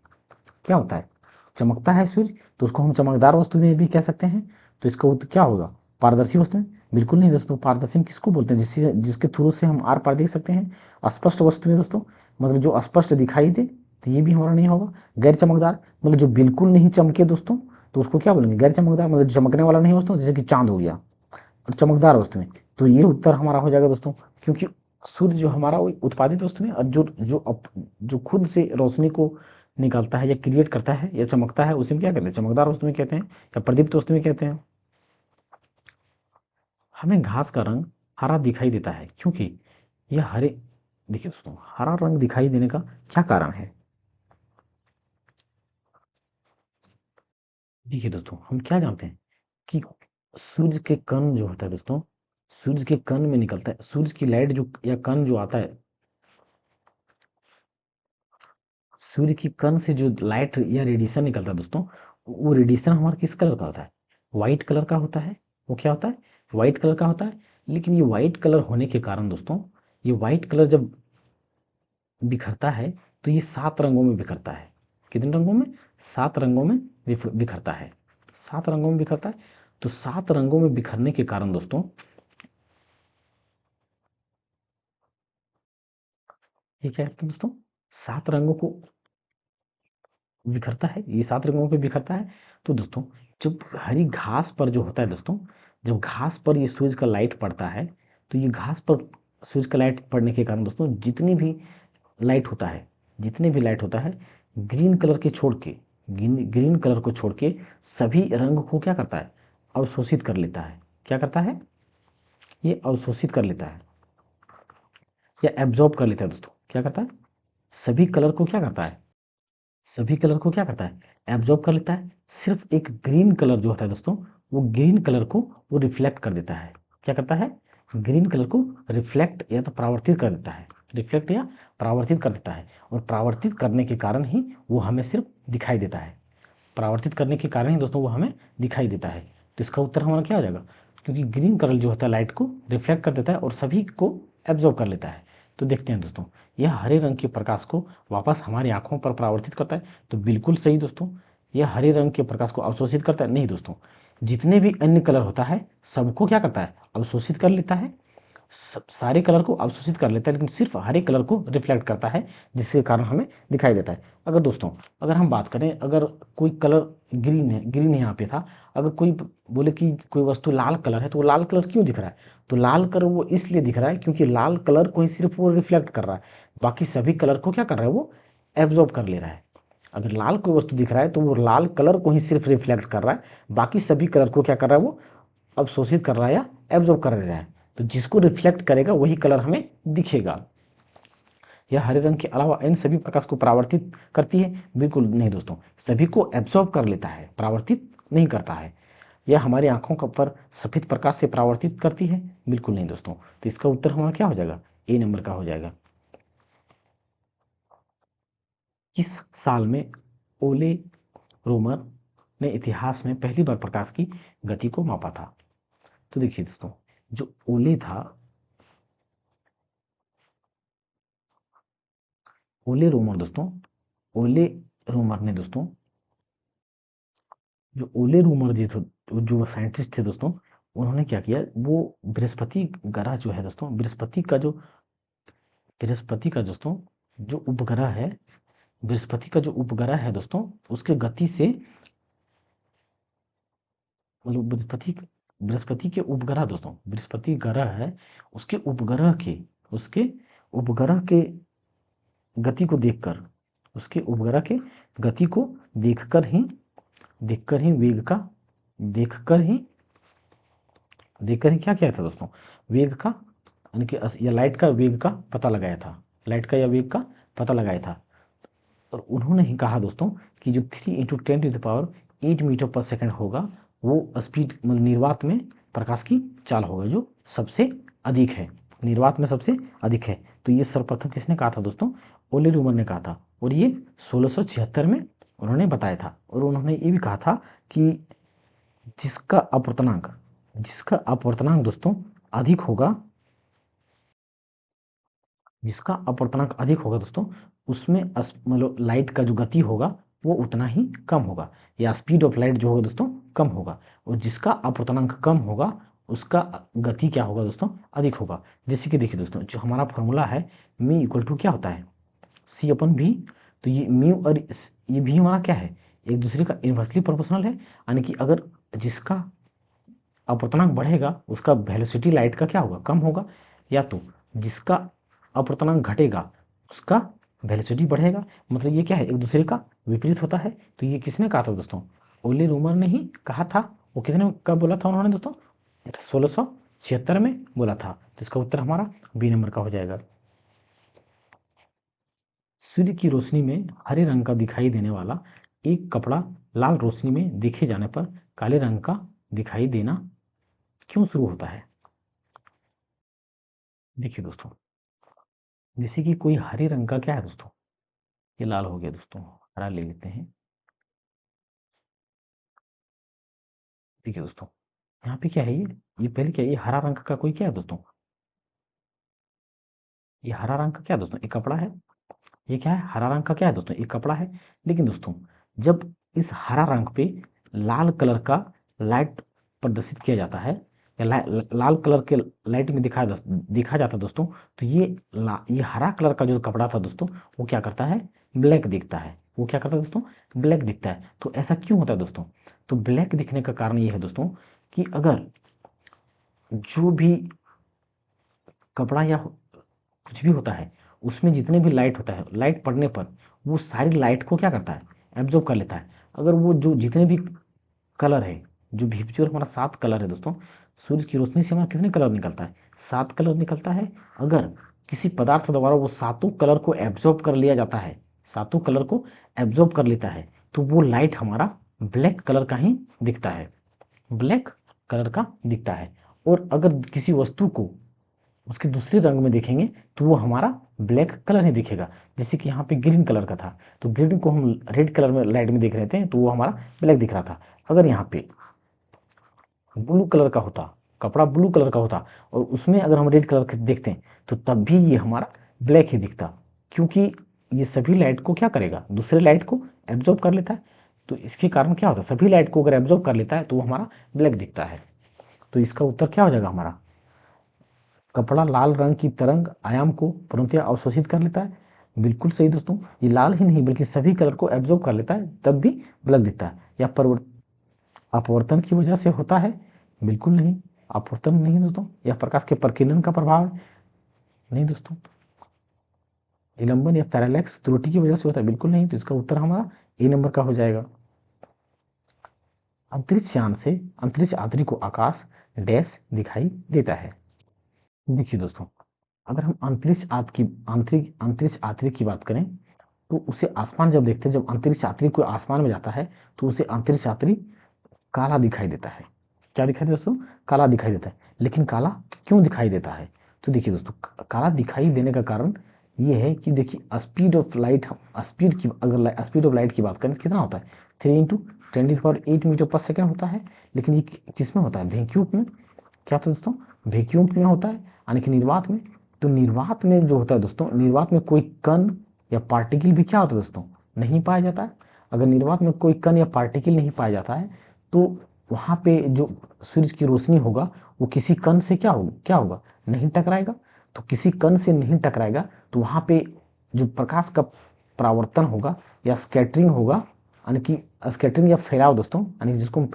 क्या होता है, चमकता है सूर्य, तो उसको हम चमकदार वस्तु में भी कह सकते हैं। तो इसका उत्तर क्या होगा, पारदर्शी वस्तु में, बिल्कुल नहीं दोस्तों। पारदर्शी में किसको बोलते हैं, जिसके थ्रू से हम आर पार देख सकते हैं। अस्पष्ट वस्तु में दोस्तों मतलब जो अस्पष्ट दिखाई दे, तो ये भी हमारा नहीं होगा। गैर चमकदार मतलब जो बिल्कुल नहीं चमके दोस्तों, तो उसको क्या बोलेंगे, गैर चमकदार, मतलब चमकने वाला नहीं दोस्तों, जैसे कि चांद हो गया। और चमकदार वस्तुएं, तो ये उत्तर हमारा हो जाएगा दोस्तों, क्योंकि सूर्य जो हमारा वो उत्पादित वस्तु में, और जो खुद से रोशनी को निकालता है या क्रिएट करता है या चमकता है, उसे हम क्या कहते हैं, चमकदार वस्तु में कहते हैं या प्रदीप्त वस्तु में कहते हैं। हमें घास का रंग हरा दिखाई देता है क्योंकि यह हरे, देखिए दोस्तों हरा रंग दिखाई देने का क्या कारण है। देखिए दोस्तों हम क्या जानते हैं कि सूर्य के कण जो होता है दोस्तों, सूर्य के कण में निकलता है, सूर्य की लाइट जो या कण जो आता है, सूर्य की कण से जो लाइट या रेडिएशन निकलता है दोस्तों, वो रेडिएशन हमारा किस कलर का होता है? वाइट कलर का होता है। वो क्या होता है? वाइट कलर का होता है। लेकिन ये वाइट कलर होने के कारण दोस्तों, ये वाइट कलर जब बिखरता है तो ये 7 रंगों में बिखरता है। कितने रंगों में? 7 रंगों में बिखरता है। 7 रंगों में बिखरता है। तो 7 रंगों में बिखरने के कारण दोस्तों, ये क्या करते हैं दोस्तों? 7 रंगों को बिखरता है, ये 7 रंगों पे बिखरता है। तो दोस्तों, जब हरी घास पर जो होता है दोस्तों, जब घास पर ये सूरज का लाइट पड़ता है, तो ये घास पर सूरज का लाइट पड़ने के कारण दोस्तों, जितनी भी लाइट होता है, जितने भी लाइट होता है, ग्रीन कलर के छोड़ के, ग्रीन कलर को छोड़ के सभी रंग को क्या करता है? अवशोषित कर लेता है। क्या करता है? ये अवशोषित कर लेता है या एब्जॉर्ब कर लेता है दोस्तों। क्या करता है? सभी कलर को क्या करता है? सभी कलर को क्या करता है? एब्जॉर्ब कर लेता है। सिर्फ एक ग्रीन कलर जो होता है दोस्तों, वो ग्रीन कलर को वो रिफ्लेक्ट कर देता है। क्या करता है? ग्रीन कलर को रिफ्लेक्ट या तो परावर्तित कर देता है। रिफ्लेक्ट या परावर्तित कर देता है। और परावर्तित करने के कारण ही वो हमें सिर्फ दिखाई देता है। परावर्तित करने के कारण ही दोस्तों वो हमें दिखाई देता है। तो इसका उत्तर हमारा क्या हो जाएगा? क्योंकि ग्रीन कलर जो होता है लाइट को रिफ्लेक्ट कर देता है और सभी को एब्जॉर्ब कर लेता है। तो देखते हैं दोस्तों, यह हरे रंग के प्रकाश को वापस हमारी आंखों पर परावर्तित करता है। तो बिल्कुल सही दोस्तों, यह हरे रंग के प्रकाश को अवशोषित करता है? नहीं दोस्तों, जितने भी अन्य कलर होता है सबको क्या करता है? अवशोषित कर लेता है। सारे कलर को अवशोषित कर लेता है, लेकिन सिर्फ हरे कलर को रिफ्लेक्ट करता है, जिसके कारण हमें दिखाई देता है। अगर दोस्तों, अगर हम बात करें, अगर कोई कलर ग्रीन है, ग्रीन यहाँ पे था, अगर कोई बोले कि कोई वस्तु लाल कलर है, तो वो लाल कलर क्यों दिख रहा है? तो लाल कलर वो इसलिए दिख रहा है क्योंकि लाल कलर को ही सिर्फ वो रिफ्लेक्ट कर रहा है, बाकी सभी कलर को क्या कर रहा है? वो एब्जॉर्ब कर ले रहा है। अगर लाल कोई वस्तु दिख रहा है तो वो लाल कलर को ही सिर्फ रिफ्लेक्ट कर रहा है, बाकी सभी कलर को क्या कर रहा है? वो अवशोषित कर रहा है या एब्जॉर्ब कर रहा है। तो जिसको रिफ्लेक्ट करेगा वही कलर हमें दिखेगा। यह हरे रंग के अलावा इन सभी प्रकाश को परावर्तित करती है? बिल्कुल नहीं दोस्तों, सभी को एब्जॉर्ब कर लेता है, परावर्तित नहीं करता है। यह हमारी आंखों का पर सफेद प्रकाश से परावर्तित करती है? बिल्कुल नहीं दोस्तों। तो इसका उत्तर हमारा क्या हो जाएगा? ए नंबर का हो जाएगा। किस साल में ओले रोमर ने इतिहास में पहली बार प्रकाश की गति को मापा था? तो देखिए दोस्तों, जो ओले था, ओले रोमर दोस्तों, ओले रोमर ने दोस्तों, जो ओले रूमर जी थे, जो साइंटिस्ट थे दोस्तों, उन्होंने क्या किया, वो बृहस्पति ग्रह जो है दोस्तों, बृहस्पति का दोस्तों जो उपग्रह है, बृहस्पति का जो उपग्रह है दोस्तों, उसके गति से, मतलब बृहस्पति के उपग्रह दोस्तों, बृहस्पति ग्रह है, उसके उपग्रह के, उसके उपग्रह के गति को देखकर, उसके उपग्रह के गति को देखकर ही, देखकर ही वेग का, देखकर ही, देखकर ही क्या किया था दोस्तों? वेग का, यानी कि या लाइट का वेग का पता लगाया था। लाइट का या वेग का पता लगाया था। और उन्होंने ही कहा दोस्तों कि जो 3 × 10⁸ होगा, वो स्पीड, मतलब निर्वात में प्रकाश की चाल होगा जो सबसे अधिक है, निर्वात में सबसे अधिक है। तो ये सर्वप्रथम किसने कहा था दोस्तों? ओले रूमर ने कहा था। और ये 1676 में उन्होंने बताया था। और उन्होंने ये भी कहा था कि जिसका अपवर्तनांक, जिसका अपवर्तनांक दोस्तों अधिक होगा, जिसका अपवर्तनांक अधिक होगा दोस्तों, उसमें मतलब लाइट का जो गति होगा वो उतना ही कम होगा, या स्पीड ऑफ लाइट जो होगा दोस्तों कम होगा। और जिसका अपवर्तनांक कम होगा उसका गति क्या होगा दोस्तों? अधिक होगा। जैसे कि देखिए दोस्तों, जो हमारा फॉर्मूला है, मी इक्वल टू क्या होता है? सी अपन भी। तो ये म्यू और ये भी हमारा क्या है? एक दूसरे का इन्वर्सली प्रोपोर्शनल है। यानी कि अगर जिसका अपवर्तनांक बढ़ेगा उसका वेलोसिटी लाइट का क्या होगा? कम होगा। या तो जिसका अपवर्तनांक घटेगा उसका वेलोसिटी बढ़ेगा। मतलब ये क्या है? एक दूसरे का विपरीत होता है। तो ये किसने कहा था दोस्तों? ओले रूमर ने ही कहा था। वो किसने कब बोला था उन्होंने दोस्तों? 1676 में बोला था। तो इसका उत्तर हमारा बी नंबर का हो जाएगा। सूर्य की रोशनी में हरे रंग का दिखाई देने वाला एक कपड़ा लाल रोशनी में देखे जाने पर काले रंग का दिखाई देना क्यों शुरू होता है? देखिए दोस्तों, जैसे कि कोई हरे रंग का क्या है दोस्तों, ये लाल हो गया दोस्तों, हरा ले लेते हैं। देखिए दोस्तों, यहाँ पे क्या है, ये पहले क्या है, ये हरा रंग का कोई क्या है दोस्तों, ये हरा रंग का क्या है दोस्तों, एक कपड़ा है। ये क्या है, हरा रंग का क्या है दोस्तों, एक कपड़ा है। लेकिन दोस्तों, जब इस हरा रंग पे लाल कलर का लाइट प्रदर्शित किया जाता है, या लाल कलर के लाइट में दिखा जाता है दोस्तों, तो ये हरा कलर का जो कपड़ा था दोस्तों, वो क्या करता है, ब्लैक दिखता है। वो क्या करता है दोस्तों, ब्लैक दिखता है। तो ऐसा क्यों होता है दोस्तों, तो ब्लैक दिखने का कारण ये है दोस्तों, कि अगर जो भी कपड़ा या कुछ भी होता है, उसमें जितने भी लाइट होता है, लाइट पड़ने पर वो सारी लाइट को क्या करता है, एब्जॉर्ब कर लेता है। अगर वो जो जितने भी कलर है, जो VPG हमारा 7 कलर है दोस्तों, सूरज की रोशनी से हमारा कितने कलर निकलता है, 7 कलर निकलता है। अगर किसी पदार्थ द्वारा वो सातों कलर को एब्जॉर्ब कर लिया जाता है, सातों कलर को एब्जॉर्ब कर लेता है, तो वो लाइट हमारा ब्लैक कलर का ही दिखता है, ब्लैक कलर का दिखता है। और अगर किसी वस्तु को उसके दूसरे रंग में देखेंगे, तो वो हमारा ब्लैक कलर ही दिखेगा। जैसे कि यहाँ पे ग्रीन कलर का था, तो ग्रीन को हम रेड कलर में लाइट में देख रहे थे, तो वो हमारा ब्लैक दिख रहा था। अगर यहाँ पे ब्लू कलर का होता, कपड़ा ब्लू कलर का होता, और उसमें अगर हम रेड कलर के देखते हैं, तो तब भी ये हमारा ब्लैक ही दिखता, क्योंकि ये सभी लाइट को क्या करेगा, दूसरे लाइट को एब्जॉर्ब कर लेता है। तो इसके कारण क्या होता है, सभी लाइट को अगर एब्जॉर्ब कर लेता है, तो वो हमारा ब्लैक दिखता है। तो इसका उत्तर क्या हो जाएगा हमारा, कपड़ा लाल रंग की तरंग आयाम को पूर्णतः अवशोषित कर लेता है। बिल्कुल सही दोस्तों, ये लाल ही नहीं बल्कि सभी कलर को एब्जॉर्ब कर लेता है, तब भी ब्लैक दिखता है। या अपवर्तन की वजह से होता है, बिल्कुल नहीं, अपवर्तन नहीं दोस्तों। यह प्रकाश के प्रकीर्णन का प्रभाव है, नहीं दोस्तों। निलंबन या पैरालैक्स त्रुटि की वजह से होता है, बिल्कुल नहीं। तो इसका उत्तर हमारा ए नंबर का हो जाएगा। अंतरिक्ष यान से अंतरिक्ष यात्री को आकाश डैश दिखाई देता है। देखिए दोस्तों, अगर हम अंतरिक्ष यात्री की बात करें, तो उसे आसमान जब देखते हैं, जब अंतरिक्ष यात्री कोई आसमान में जाता है, तो उसे अंतरिक्ष यात्री काला दिखाई देता है। क्या दिखाई देता है दोस्तों, काला दिखाई देता है। लेकिन काला क्यों दिखाई देता है, तो देखिए दोस्तों, काला दिखाई देने का कारण ये है कि देखिए speed of light, speed of light की बात करें तो कितना होता है, 3 × 10⁸ मीटर पर सेकेंड होता है। लेकिन ये किस में होता है, वैक्यूम में। क्या होता है दोस्तों, वैक्यूम में होता है, यानी कि निर्वात में। तो निर्वात में जो होता है दोस्तों, निर्वात में कोई कण या पार्टिकल भी क्या होता है दोस्तों, नहीं पाया जाता है। अगर निर्वात में कोई कण या पार्टिकल नहीं पाया जाता है, तो वहाँ पे जो सूरज की रोशनी होगा, वो किसी कण से क्या होगा, नहीं टकराएगा। तो किसी कण से नहीं टकराएगा, तो वहाँ पे जो प्रकाश का परावर्तन होगा या स्कैटरिंग होगा, यानी कि स्कैटरिंग या फैलाव दोस्तों, यानी जिसको हम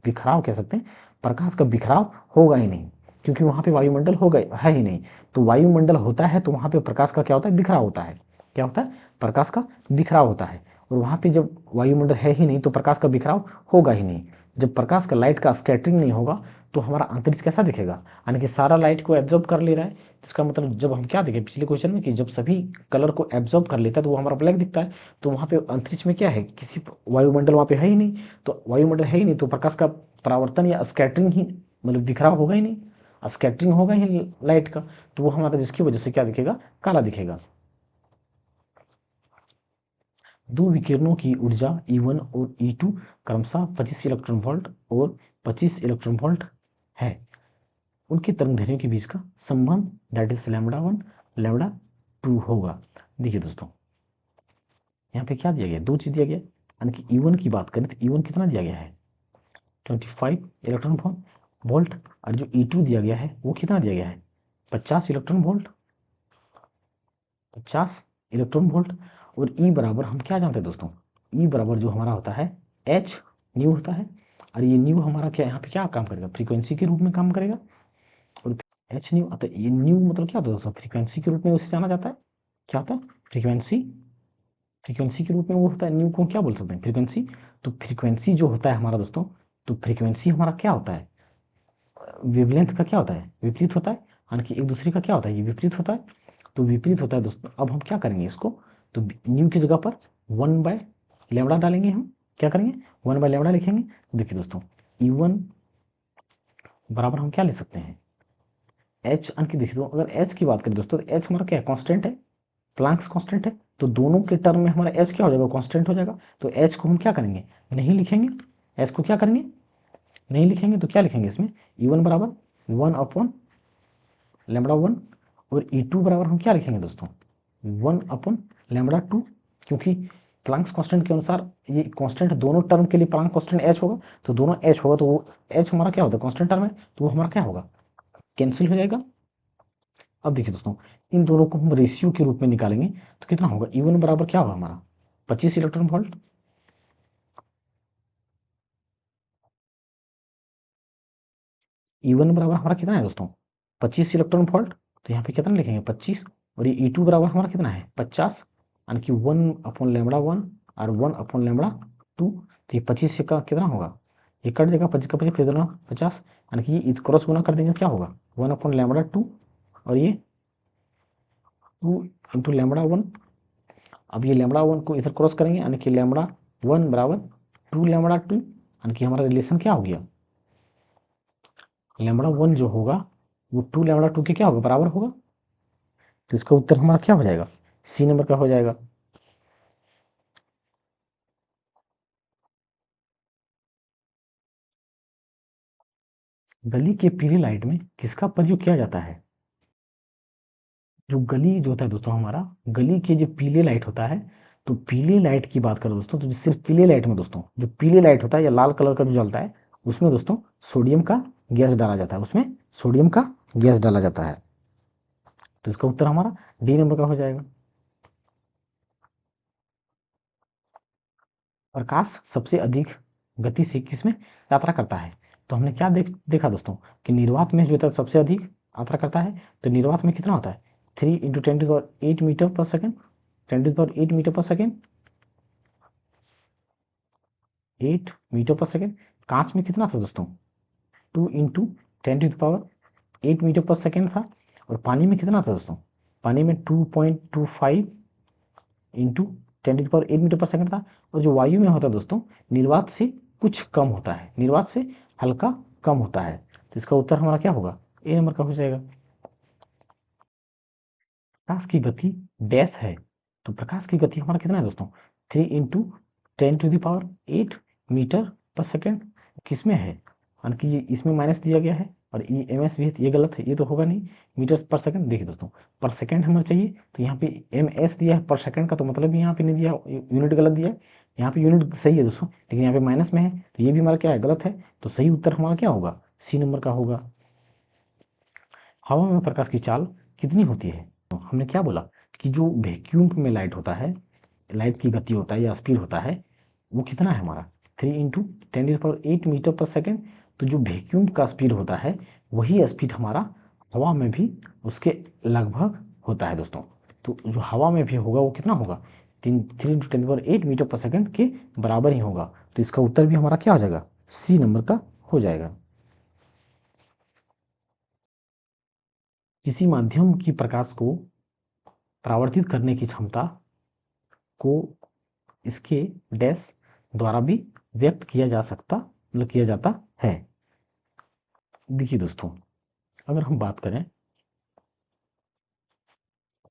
बिखराव कह सकते हैं, प्रकाश का बिखराव होगा ही नहीं, क्योंकि वहाँ पे वायुमंडल होगा है ही नहीं। तो वायुमंडल होता है तो वहाँ पे प्रकाश का क्या होता है, बिखराव होता है। क्या होता है, प्रकाश का बिखराव होता है। और वहाँ पे जब वायुमंडल है ही नहीं, तो प्रकाश का बिखराव होगा ही नहीं। जब प्रकाश का लाइट का स्कैटरिंग नहीं होगा, तो हमारा अंतरिक्ष कैसा दिखेगा, यानी कि सारा लाइट को एब्जॉर्ब कर ले रहा है। इसका मतलब जब हम क्या देखें पिछले क्वेश्चन में, कि जब सभी कलर को एब्जॉर्ब कर लेता है, तो वो हमारा ब्लैक दिखता है। तो वहाँ पे अंतरिक्ष में क्या है, किसी वायुमंडल वहाँ पे है ही नहीं। तो वायुमंडल है ही नहीं, तो प्रकाश का परावर्तन या स्कैटरिंग ही, मतलब बिखराव होगा ही नहीं, स्कैटरिंग होगा ही लाइट का। तो वो हमारा जिसकी वजह से क्या दिखेगा, काला दिखेगा। दो विकिरणों की ऊर्जा E1 और E2 क्रमशः 25 इलेक्ट्रॉन वोल्ट और 25 इलेक्ट्रॉन वोल्ट है। उनकी तरंगदैर्घ्यों के बीच का संबंध दैट इज λ1 λ2 होगा। देखिए दोस्तों, यहाँ पे क्या दिया गया, दो चीज दिया गया, यानी कि E1 की बात करें तो E1 कितना दिया गया है, 25 इलेक्ट्रॉन वोल्ट। और जो E2 दिया गया है वो कितना दिया गया है, 50 इलेक्ट्रॉन वोल्ट, 50 इलेक्ट्रॉन वोल्ट। और ई बराबर हम क्या जानते हैं दोस्तों, ई बराबर जो हमारा होता है एच न्यू होता है। और ये न्यू हमारा क्या, यहाँ पे क्या काम करेगा, फ्रीक्वेंसी के रूप में काम करेगा। और एच न्यू, अतः ये न्यू मतलब क्या होता है दोस्तों, फ्रीक्वेंसी के रूप में उसे जाना जाता है। क्या होता है, फ्रीक्वेंसी, फ्रीक्वेंसी के रूप में वो होता है। न्यू को क्या बोल सकते हैं, फ्रीक्वेंसी। तो फ्रीक्वेंसी जो होता है हमारा दोस्तों, तो फ्रीक्वेंसी हमारा क्या होता है, वेवलेंथ का क्या होता है, विपरीत होता है। यानी कि एक दूसरे का क्या होता है, ये विपरीत होता है। तो विपरीत होता है दोस्तों। अब हम क्या करेंगे इसको, तो न्यू की जगह पर 1/λ डालेंगे। हम क्या करेंगे, 1/λ लिखेंगे। देखिए दोस्तों, E1 बराबर हम क्या ले सकते हैं, एच। अंक देखिए दो, अगर एच की बात करें दोस्तों, तो एच हमारा क्या है, कॉन्स्टेंट है, प्लांक्स कॉन्स्टेंट है। तो दोनों के टर्म में हमारा एच क्या हो जाएगा, कॉन्स्टेंट हो जाएगा। तो एच को हम क्या करेंगे, नहीं लिखेंगे, एच को क्या करेंगे, नहीं लिखेंगे तो क्या लिखेंगे इसमें, E1 बराबर 1/λ1 और E2 बराबर हम क्या लिखेंगे दोस्तों, 1/λ2, क्योंकि प्लांक्स कांस्टेंट के अनुसार ये कांस्टेंट दोनों टर्म के लिए प्लांक कांस्टेंट h होगा, तो दोनों h होगा तो वो h हमारा क्या होता है, कांस्टेंट टर्म है, तो वो हमारा क्या होगा, कैंसिल हो जाएगा। अब देखिए दोस्तों, इन दोनों को हम रेशियो के रूप में निकालेंगे तो कितना होगा, E1 बराबर क्या होगा हमारा 25 इलेक्ट्रॉन वोल्ट, E1 बराबर हमारा कितना है दोस्तों 25 इलेक्ट्रॉन वोल्ट, तो यहाँ पे कितना लिखेंगे 25, और ये E2 बराबर हमारा कितना है 50, यानी कि 1/λ1 और 1/λ2, तो ये 25 से का कितना होगा, ये कट जाएगा 25 का 25 फिर दोनों 50, यानी कि ये क्रॉस गुना कर देंगे तो क्या होगा 1/λ2, और ये 2 × λ1। अब ये λ1 को इधर क्रॉस करेंगे, यानी कि λ1 बराबर 2λ2, यानी कि हमारा रिलेशन क्या हो गया, λ1 जो होगा वो 2λ2 के क्या होगा बराबर होगा, तो इसका उत्तर हमारा क्या हो जाएगा, सी नंबर का हो जाएगा। गली के पीली लाइट में किसका प्रयोग किया जाता है, जो गली जो होता है दोस्तों हमारा, गली के जो पीले लाइट होता है, तो पीले लाइट की बात करें दोस्तों, तो सिर्फ पीले लाइट में दोस्तों, जो पीले लाइट होता है या लाल कलर का जो जलता है, उसमें दोस्तों सोडियम का गैस डाला जाता है, उसमें सोडियम का गैस डाला जाता है, तो इसका उत्तर हमारा डी नंबर का हो जाएगा। प्रकाश सबसे अधिक गति से किसमें यात्रा करता है, तो हमने क्या देखा दोस्तों कि निर्वात में जो होता है सबसे अधिक यात्रा करता है, तो निर्वात में कितना होता है 3 × 10⁸ मीटर पर सेकेंड, 10⁸ मीटर पर सेकेंड, 8 मीटर पर सेकेंड। कांच में कितना था दोस्तों 2 × 10⁸ मीटर पर सेकेंड था, और पानी में कितना था दोस्तों, पानी में 2.25 इंटू 10⁸ मीटर पर सेकंड था, और जो वायु में होता है दोस्तों निर्वात से कुछ कम होता है, निर्वात से हल्का कम होता है, तो इसका उत्तर हमारा क्या होगा, ए नंबर का हो जाएगा। प्रकाश की गति डैश है, तो प्रकाश की गति हमारा कितना है दोस्तों 3 × 10⁸ मीटर पर सेकेंड, किसमें है, यानी कि इसमें माइनस दिया गया है, और ये एम भी है, तो ये गलत है, ये तो होगा नहीं, मीटर पर सेकंड। देखिए दोस्तों पर सेकंड हमें चाहिए, तो यहाँ पे दिया है पर सेकंड का, तो मतलब यहाँ पे नहीं दिया, यूनिट गलत दिया है, यहाँ पे यूनिट सही है दोस्तों, लेकिन यहाँ पे माइनस में है, तो ये भी हमारा क्या है गलत है, तो सही उत्तर हमारा क्या होगा सी नंबर का होगा। हवा में प्रकाश की चाल कितनी होती है, तो हमने क्या बोला कि जो वैक्यूम में लाइट होता है, लाइट की गति होता है या स्पीड होता है, वो कितना है हमारा 3 × 10⁸ मीटर पर सेकेंड, तो जो वैक्यूम का स्पीड होता है वही स्पीड हमारा हवा में भी उसके लगभग होता है दोस्तों, तो जो हवा में भी होगा वो कितना होगा 3 × 10⁸ मीटर पर सेकेंड के बराबर ही होगा, तो इसका उत्तर भी हमारा क्या हो जाएगा सी नंबर का हो जाएगा। किसी माध्यम की प्रकाश को परावर्तित करने की क्षमता को इसके डैश द्वारा भी व्यक्त किया जा सकता, मतलब किया जाता है। देखिए दोस्तों अगर हम बात करें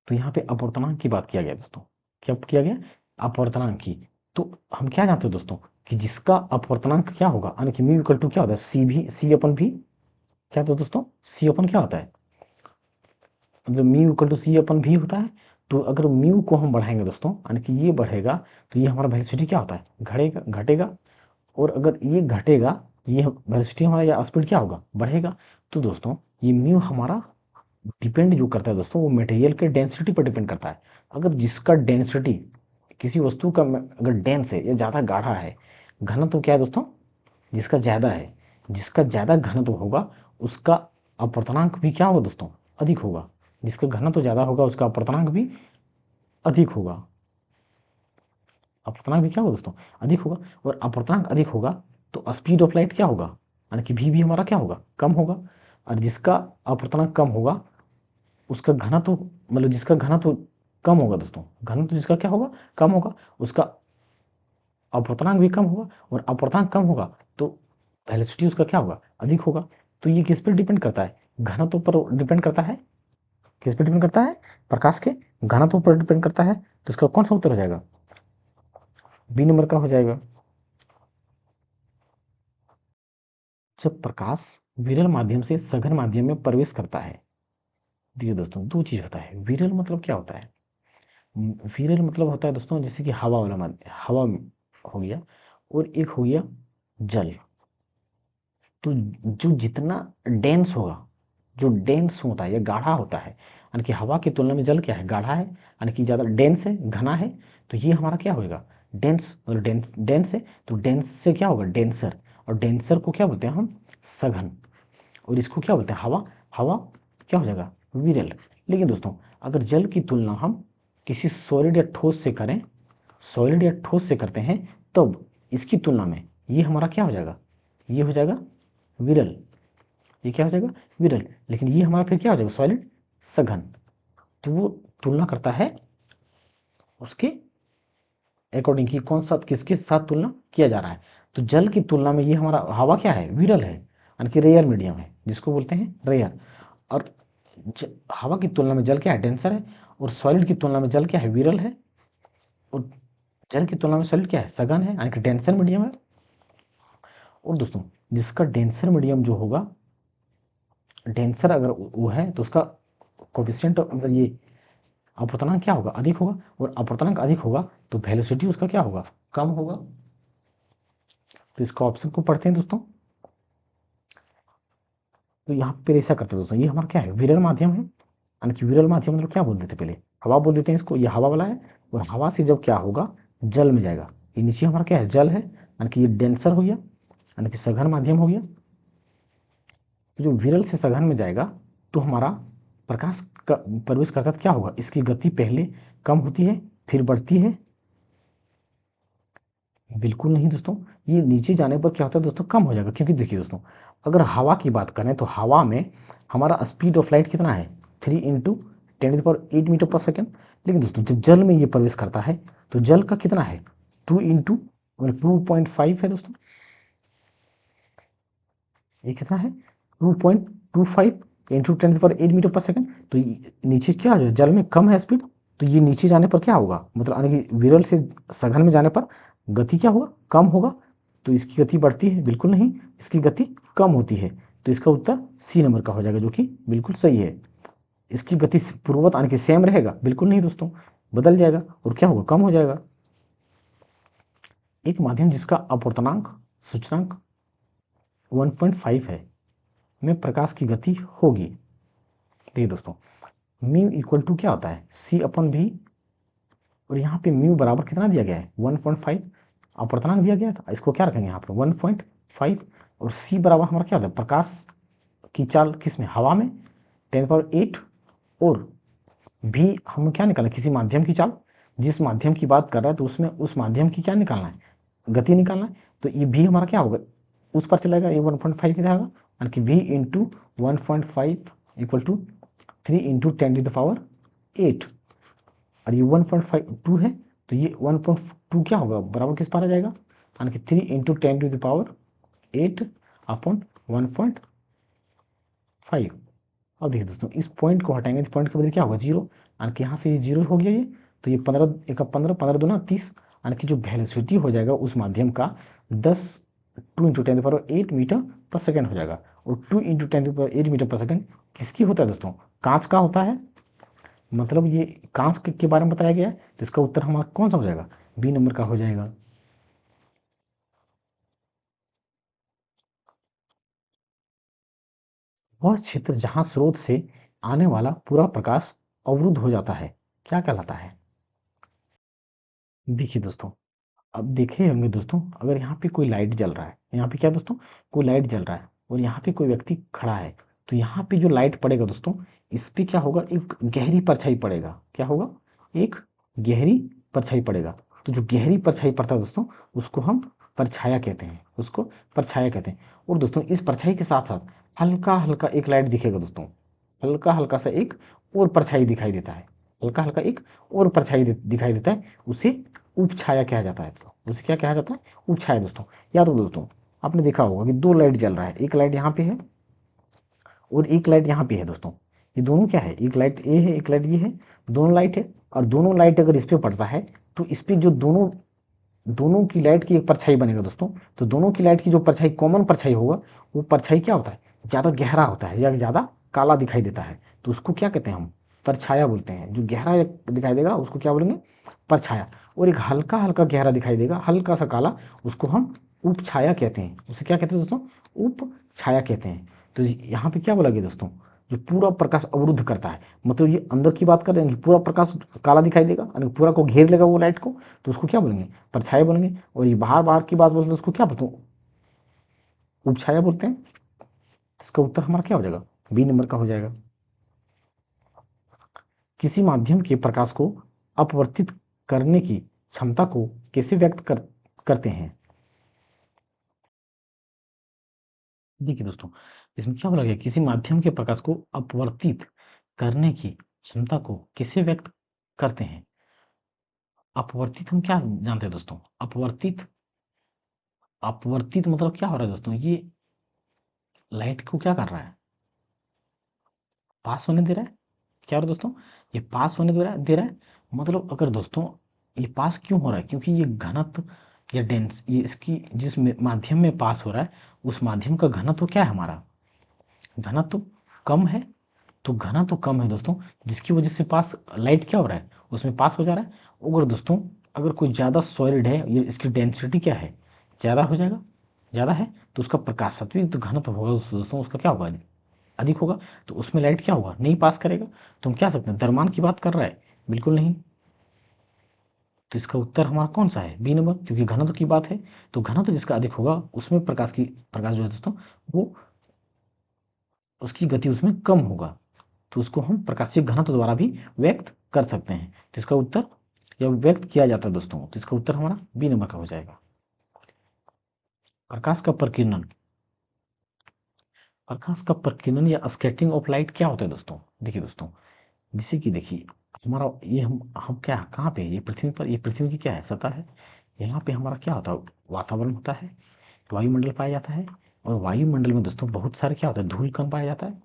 तो यहाँ पे अपवर्तनांक की बात किया गया दोस्तों, क्या किया गया अपवर्तनांक की, तो हम क्या जानते हैं दोस्तों कि जिसका अपवर्तनांक क्या होगा, यानी कि म्यू इक्वल टू क्या होता है सी भी, सी अपन भी क्या होता है दोस्तों, सी अपन क्या होता है, मतलब म्यू इक्वल टू सी अपन भी होता है, तो अगर म्यू को हम बढ़ाएंगे दोस्तों, यानी कि ये बढ़ेगा तो ये हमारा वेलोसिटी क्या होता है घटेगा घटेगा, और अगर ये घटेगा ये वेलोसिटी हमारा या स्पीड क्या होगा बढ़ेगा, तो दोस्तों ये म्यू हमारा डिपेंड जो करता है दोस्तों वो मटेरियल के डेंसिटी पर डिपेंड करता है। अगर जिसका डेंसिटी किसी वस्तु का अगर डेंस है या ज़्यादा गाढ़ा है, घनत्व क्या है दोस्तों जिसका ज़्यादा है, जिसका ज़्यादा घनत्व होगा उसका अपवर्तनांक भी क्या होगा दोस्तों अधिक होगा, जिसका घनत्व ज़्यादा होगा उसका अपवर्तनांक भी अधिक होगा, अपवर्तनांक भी क्या होगा दोस्तों अधिक होगा, और अपवर्तनांक अधिक होगा तो स्पीड ऑफ लाइट क्या होगा, यानी कि भी हमारा क्या होगा कम होगा, और जिसका अपवर्तनांक कम होगा उसका घनत्व मतलब जिसका घनत्व कम होगा दोस्तों, घनत्व जिसका क्या होगा कम होगा उसका अपवर्तनांक भी कम होगा, और अपवर्तनांक कम होगा तो वेलोसिटी उसका क्या होगा अधिक होगा, तो ये किस पर डिपेंड करता है घनत्व पर डिपेंड करता है, किस पर डिपेंड करता है प्रकाश के घनत्व पर डिपेंड करता है, तो इसका कौन सा उत्तर हो जाएगा बी नंबर का हो जाएगा। जब प्रकाश विरल माध्यम से सघन माध्यम में प्रवेश करता है। देखिए दोस्तों, दो चीज होता है। विरल मतलब क्या होता है? विरल मतलब होता है दोस्तों, जैसे कि हवा वाला माध्यम, हवा हो गया, और एक हो गया जल। तो जो जितना डेंस होगा, जो डेंस होता है या गाढ़ा होता है, यानी कि हवा की तुलना में जल क्या है? गाढ़ा है, यानी कि ज़्यादा डेंस है, घना है। तो ये हमारा क्या होगा? डेंस। और डेंस डेंस है तो डेंस से क्या होगा? डेंसर। और डेंसर को क्या बोलते हैं हम? सघन। और इसको क्या बोलते हैं? हवा। हवा क्या हो जाएगा? विरल। लेकिन दोस्तों, अगर जल की तुलना हम किसी सॉलिड या ठोस से करें, सॉलिड या ठोस से करते हैं, तब इसकी तुलना में ये हमारा क्या हो जाएगा? ये हो जाएगा विरल। ये क्या हो जाएगा? विरल। लेकिन ये हमारा फिर क्या हो जाएगा? सॉलिड, सघन। तो वो तुलना करता है उसके अकॉर्डिंग कि कौन सा किसके साथ तुलना किया जा रहा है। तो जल की तुलना में ये हमारा हवा क्या है? विरल है, यानी कि रेयर मीडियम है, जिसको बोलते हैं रेयर। और हवा की तुलना में जल क्या है? डेंसर है। और सॉलिड की तुलना में जल क्या है? विरल है। और जल की तुलना में सॉलिड क्या है? सघन है, यानी कि डेंसर मीडियम है। और दोस्तों, जिसका डेंसर मीडियम जो होगा, डेंसर अगर वो है तो उसका कोफिशिएंट, मतलब ये अपर्तनांक क्या होगा? अधिक होगा। और अपर्तनांक अधिक होगा तो वेलोसिटी उसका क्या होगा? कम होगा। तो इसका ऑप्शन को पढ़ते हैं दोस्तों। तो यहाँ पे ऐसा करते हैं दोस्तों, ये हमारा क्या है? विरल माध्यम है, यानी कि विरल माध्यम मतलब क्या बोल देते पहले? हवा बोल देते हैं इसको, ये हवा वाला है। और हवा से जब क्या होगा? जल में जाएगा। ये नीचे हमारा क्या है? जल है, यानी कि ये डेंसर हो गया, यानी कि सघन माध्यम हो गया। तो जो विरल से सघन में जाएगा, तो हमारा प्रकाश का प्रवेश करता है तो क्या होगा? इसकी गति पहले कम होती है, फिर बढ़ती है। बिल्कुल नहीं दोस्तों, ये नीचे जाने पर क्या होता है दोस्तों? कम हो जाएगा। क्योंकि देखिए दोस्तों, अगर हवा की बात करें तो हवा में हमारा स्पीड ऑफ लाइट कितना है? 3 × 10⁸ मीटर पर सेकेंड। लेकिन दोस्तों, जब जल में ये प्रवेश करता है तो जल का कितना है? 2 × 2.5 है दोस्तों। ये कितना है? 2.25 × 10⁸मीटर पर सेकेंड। तो नीचे क्या है? जल में कम है स्पीड, तो ये नीचे जाने पर क्या होगा? मतलब यानी कि विरल से सघन में जाने पर गति क्या होगा? कम होगा। तो इसकी गति बढ़ती है? बिल्कुल नहीं, इसकी गति कम होती है। तो इसका उत्तर सी नंबर का हो जाएगा, जो कि बिल्कुल सही है। इसकी गति पूर्ववत यानी कि सेम रहेगा? बिल्कुल नहीं दोस्तों, बदल जाएगा। और क्या होगा? कम हो जाएगा। एक माध्यम जिसका अपवर्तनांक सूचकांक 1.5 है में प्रकाश की गति होगी। देखिए दोस्तों, म्यू इक्वल टू क्या होता है? C/V। और यहाँ पे म्यू बराबर कितना दिया गया है? 1.5 अपवर्तनांक दिया गया था। इसको क्या रखेंगे यहाँ पर? 1.5। और C बराबर हमारा क्या होता है? प्रकाश की चाल किस में? हवा में, 10⁸ और भी हम क्या निकालना है? किसी माध्यम की चाल। जिस माध्यम की बात कर रहा है तो उसमें उस माध्यम की क्या निकालना है? गति निकालना है। तो ये भी हमारा क्या होगा? उस पर चलेगा, ये 1.5 की जाएगा, यानी कि V × 1.5 इक्वल टू 3 × 10⁸ और ये 1.52 है, तो ये 1.2 क्या होगा? बराबर किस पर आ जाएगा? यानी कि 3 × 10⁸ अब देखिए दोस्तों, इस पॉइंट को हटाएंगे तो पॉइंट के बदले क्या होगा? 0, यानी कि यहाँ से ये 0 हो गया ये। तो ये 15 × 15, 15 दूना 30, यानी कि जो वेलोसिटी हो जाएगा उस माध्यम का 2 × 10⁸ हो जाएगा। और 2 × 10⁸ किसकी होता है दोस्तों? कांच का होता है। मतलब ये कांच के बारे में बताया गया है, तो इसका उत्तर हमारा कौन सा हो जाएगा? बी नंबर का हो जाएगा। वह क्षेत्र जहां स्रोत से आने वाला पूरा प्रकाश अवरुद्ध हो जाता है, क्या कहलाता है? देखिए दोस्तों, अब देखे होंगे दोस्तों, अगर यहाँ पे कोई लाइट जल रहा है, यहाँ पे क्या दोस्तों? कोई लाइट जल रहा है और यहाँ पे कोई व्यक्ति खड़ा है, तो यहाँ पे जो लाइट पड़ेगा दोस्तों, इस पे क्या होगा? एक गहरी परछाई पड़ेगा। क्या होगा? एक गहरी परछाई पड़ेगा। तो जो गहरी परछाई पड़ता है दोस्तों, उसको हम परछाया कहते हैं, उसको परछाया कहते हैं। और दोस्तों, इस परछाई के साथ साथ हल्का हल्का एक लाइट दिखेगा दोस्तों, हल्का हल्का सा एक और परछाई दिखाई देता है, हल्का हल्का एक और परछाई दिखाई देता है, उसे उपछाया कहा जाता है। तो उसे क्या कहा जाता है? उपछाया दोस्तों। या तो दोस्तों, आपने देखा होगा कि दो लाइट जल रहा है, एक लाइट यहाँ पे है और एक लाइट यहाँ पे है दोस्तों। ये दोनों क्या है? एक लाइट ए है, एक लाइट ये है, दोनों लाइट है। और दोनों लाइट अगर इस पे पड़ता है तो इस पे जो दोनों दोनों की लाइट की एक परछाई बनेगा दोस्तों। तो दोनों की लाइट की जो परछाई, कॉमन परछाई होगा, वो परछाई क्या होता है, ज़्यादा गहरा होता है या ज़्यादा काला दिखाई देता है, तो उसको क्या कहते हैं हम, परछाया बोलते हैं। जो गहरा दिखाई देगा उसको क्या बोलेंगे, परछाया। और एक हल्का हल्का गहरा दिखाई देगा, हल्का सा काला, उसको हम उपछाया कहते हैं। उसे क्या कहते हैं दोस्तों, उपछाया कहते हैं। तो यहाँ पे क्या बोला गया दोस्तों, जो पूरा प्रकाश अवरुद्ध करता है, मतलब ये अंदर की बात कर रहे हैं कि पूरा प्रकाश काला दिखाई देगा और पूरा को घेर लेगा वो लाइट को, तो उसको क्या बोलेंगे, परछाया बोलेंगे। और ये बाहर बाहर की बात बोलते हैं उसको क्या बोलते हैं, उपछाया बोलते हैं। इसका उत्तर हमारा क्या हो जाएगा, बी नंबर का हो जाएगा। किसी माध्यम के प्रकाश को अपवर्तित करने की क्षमता को कैसे व्यक्त करते हैं। देखिए दोस्तों, इसमें क्या बोला गया, किसी माध्यम के प्रकाश को अपवर्तित करने की क्षमता को कैसे व्यक्त करते हैं। अपवर्तित हम क्या जानते हैं दोस्तों, अपवर्तित, अपवर्तित मतलब क्या हो रहा है दोस्तों, ये लाइट को क्या कर रहा है, पास होने दे रहा है। क्या हो रहा है दोस्तों, ये पास होने दे रहा है। मतलब अगर दोस्तों ये पास क्यों हो रहा है, क्योंकि ये घनत्व या डेंस, ये इसकी जिस माध्यम में पास हो रहा है उस माध्यम का घनत्व क्या है हमारा, घनत्व कम है। तो घनत्व कम है दोस्तों, जिसकी वजह से पास लाइट क्या हो रहा है, उसमें पास हो जा रहा है। अगर दोस्तों अगर कोई ज़्यादा सॉलिड है, ये इसकी डेंसिटी क्या है, ज़्यादा हो जाएगा, ज़्यादा है, तो उसका प्रकाशत्व घनत्व होगा दोस्तों, उसका क्या होगा, अधिक होगा। तो उसमें लाइट क्या होगा, नहीं पास करेगा। तो हम क्या सकते हैं, द्रव्यमान की बात कर रहा है, बिल्कुल नहीं। तो इसका उत्तर हमारा कौन सा है, बी नंबर, क्योंकि घनत्व की बात है। तो घनत्व जिसका अधिक होगा उसमें प्रकाश जो है दोस्तों, वो उसकी गति उसमें कम होगा। तो उसको हम प्रकाशीय घनत्व द्वारा भी व्यक्त कर सकते हैं। तो इसका उत्तर, या व्यक्त किया जाता है दोस्तों, तो इसका उत्तर हमारा बी नंबर का हो जाएगा। प्रकाश का प्रकीर्णन, प्रकाश का प्रकीर्णन या स्कैटरिंग ऑफ लाइट क्या होता है दोस्तों। देखिए दोस्तों, जैसे कि देखिए हमारा ये हम क्या, कहाँ पे, ये पृथ्वी पर, ये पृथ्वी की क्या है, सतह है। यहाँ पे हमारा क्या होता है, वातावरण होता है, वायुमंडल पाया जाता है। और वायुमंडल में दोस्तों बहुत सारे क्या होता है, धूल कण पाया जाता है।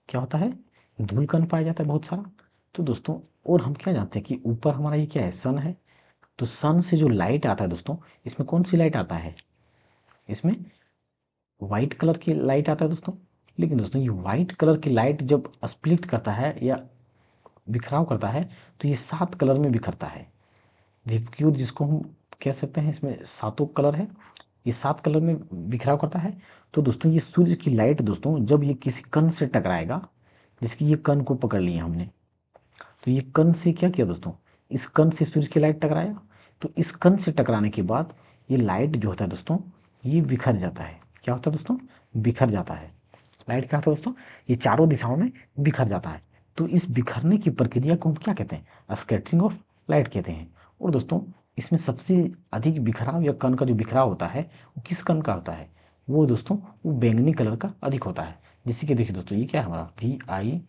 क्या होता है, धूल कण पाया जाता है बहुत सारा। तो दोस्तों और हम क्या जानते हैं कि ऊपर हमारा ये क्या है, सन है। तो सन से जो लाइट आता है दोस्तों, इसमें कौन सी लाइट आता है, इसमें वाइट कलर की लाइट आता है दोस्तों। लेकिन दोस्तों ये वाइट कलर की लाइट जब स्प्लिट करता है या बिखराव करता है, तो ये 7 कलर में बिखरता है। वेवक्यूल जिसको हम कह सकते हैं, इसमें सातों कलर है, ये 7 कलर में बिखराव करता है। तो दोस्तों ये सूर्य की लाइट दोस्तों जब ये किसी कण से टकराएगा, जिसकी ये कण को पकड़ लिया हमने, तो ये कण से क्या किया दोस्तों, इस कण से सूर्य की लाइट टकराया। तो इस कण से टकराने के बाद ये लाइट जो होता है दोस्तों, ये बिखर जाता है। क्या होता है दोस्तों, बिखर जाता है। लाइट क्या होता है दोस्तों, ये चारों दिशाओं में बिखर जाता है। तो इस बिखरने की प्रक्रिया को हम क्या कहते हैं, स्कैटरिंग ऑफ लाइट कहते हैं। और दोस्तों इसमें सबसे अधिक बिखराव या कण का जो बिखराव होता है वो किस कण का होता है, वो दोस्तों वो बैंगनी कलर का अधिक होता है। जैसे कि देखिए दोस्तों, ये क्या है हमारा VI,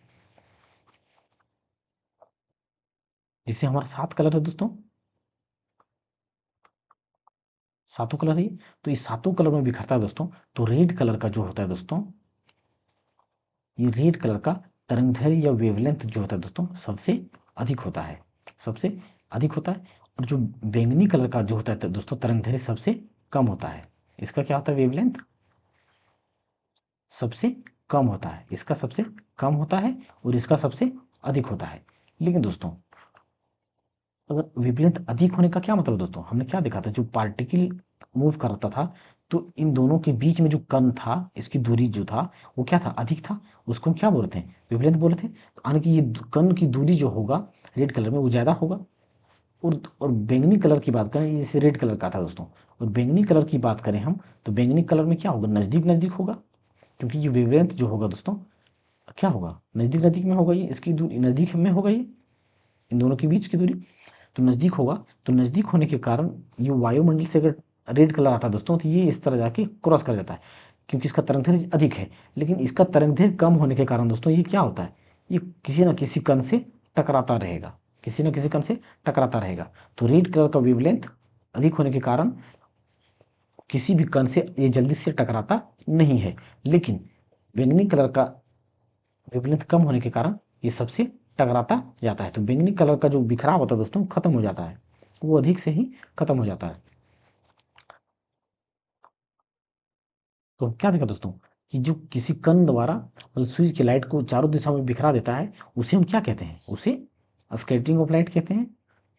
जिससे हमारा 7 कलर है दोस्तों, सातों कलर है। तो इस सातों कलर में बिखरता है दोस्तों। तो रेड कलर का जो होता है दोस्तों, ये रेड कलर का तरंगदैर्घ्य या वेवलेंथ जो होता है दोस्तों सबसे अधिक होता है, सबसे अधिक होता है। और जो बैंगनी कलर का जो होता है दोस्तों तरंगदैर्घ्य सबसे कम होता है। इसका क्या होता है, वेवलेंथ सबसे कम होता है, इसका सबसे कम होता है और इसका सबसे अधिक होता है। लेकिन दोस्तों अगर वेवलेंथ अधिक होने का क्या मतलब दोस्तों, हमने क्या देखा था, जो पार्टिकल मूव करता था, तो इन दोनों के बीच में जो कण था, इसकी दूरी जो था वो क्या था, अधिक था। उसको हम क्या बोल रहे थे, वेवलेंथ बोल रहे थे। तो यानी कि ये कण की दूरी जो होगा रेड कलर में वो ज़्यादा होगा। और बैंगनी कलर की बात करें, जैसे रेड कलर का था दोस्तों, और बैंगनी कलर की बात करें हम, तो बैंगनी कलर में क्या होगा, नज़दीक नज़दीक होगा। क्योंकि ये वेवलेंथ जो होगा दोस्तों क्या होगा, नज़दीक नज़दीक में होगा, ये इसकी दूरी नज़दीक में होगा, ये इन दोनों के बीच की दूरी तो नज़दीक होगा। तो नज़दीक होने के कारण ये वायुमंडल से अगर रेड कलर आता है दोस्तों, तो ये इस तरह जाके क्रॉस कर जाता है, क्योंकि इसका तरंगदैर्घ्य अधिक है। लेकिन इसका तरंगदैर्घ्य कम होने के कारण दोस्तों ये क्या होता है, ये किसी न किसी कण से टकराता रहेगा, किसी न किसी कण से टकराता रहेगा। तो रेड कलर का वेवलेंथ अधिक होने के कारण किसी भी कण से ये जल्दी से टकराता नहीं है। लेकिन बैंगनी कलर का वेवलेंथ कम होने के कारण ये सबसे टकराता जाता है। तो बैंगनी कलर का जो बिखराव होता है दोस्तों खत्म हो जाता है, वो अधिक से ही खत्म हो जाता है। तो क्या देखा दोस्तों कि जो किसी कण द्वारा मतलब सूर्य की लाइट को चारों दिशा में बिखरा देता है, उसे हम क्या कहते हैं? उसे स्कैटरिंग ऑफ लाइट कहते हैं।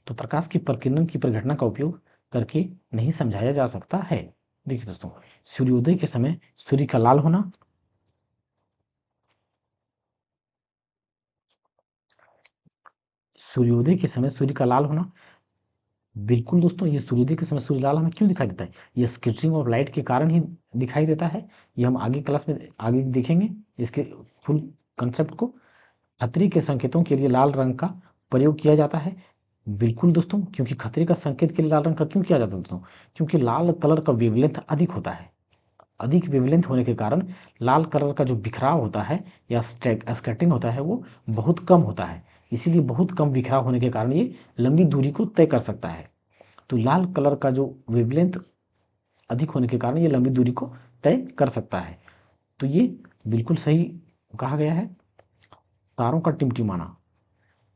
तो प्रकाश की प्रकीर्णन की परिघटना का उपयोग करके नहीं समझाया जा सकता है। देखिए दोस्तों, सूर्योदय के समय सूर्य का लाल होना, सूर्योदय के समय सूर्य का लाल होना, बिल्कुल दोस्तों, ये सूर्योदय के समय सूर्य लाल हमें क्यों दिखाई देता है? ये स्कैटरिंग ऑफ लाइट के कारण ही दिखाई देता है। ये हम आगे क्लास में आगे देखेंगे इसके फुल कंसेप्ट को। खतरे के संकेतों के लिए लाल रंग का प्रयोग किया जाता है। बिल्कुल दोस्तों, क्योंकि खतरे का संकेत के लिए लाल रंग का क्यों किया जाता है दोस्तों? क्योंकि लाल कलर का वेवलेंथ अधिक होता है। अधिक वेवलेंथ होने के कारण लाल कलर का जो बिखराव होता है या स्कैटरिंग होता है वो बहुत कम होता है। इसीलिए बहुत कम बिखराव होने के कारण ये लंबी दूरी को तय कर सकता है। तो लाल कलर का जो वेवलेंथ अधिक होने के कारण ये लंबी दूरी को तय कर सकता है। तो ये बिल्कुल सही कहा गया है। तारों का टिमटिमाना,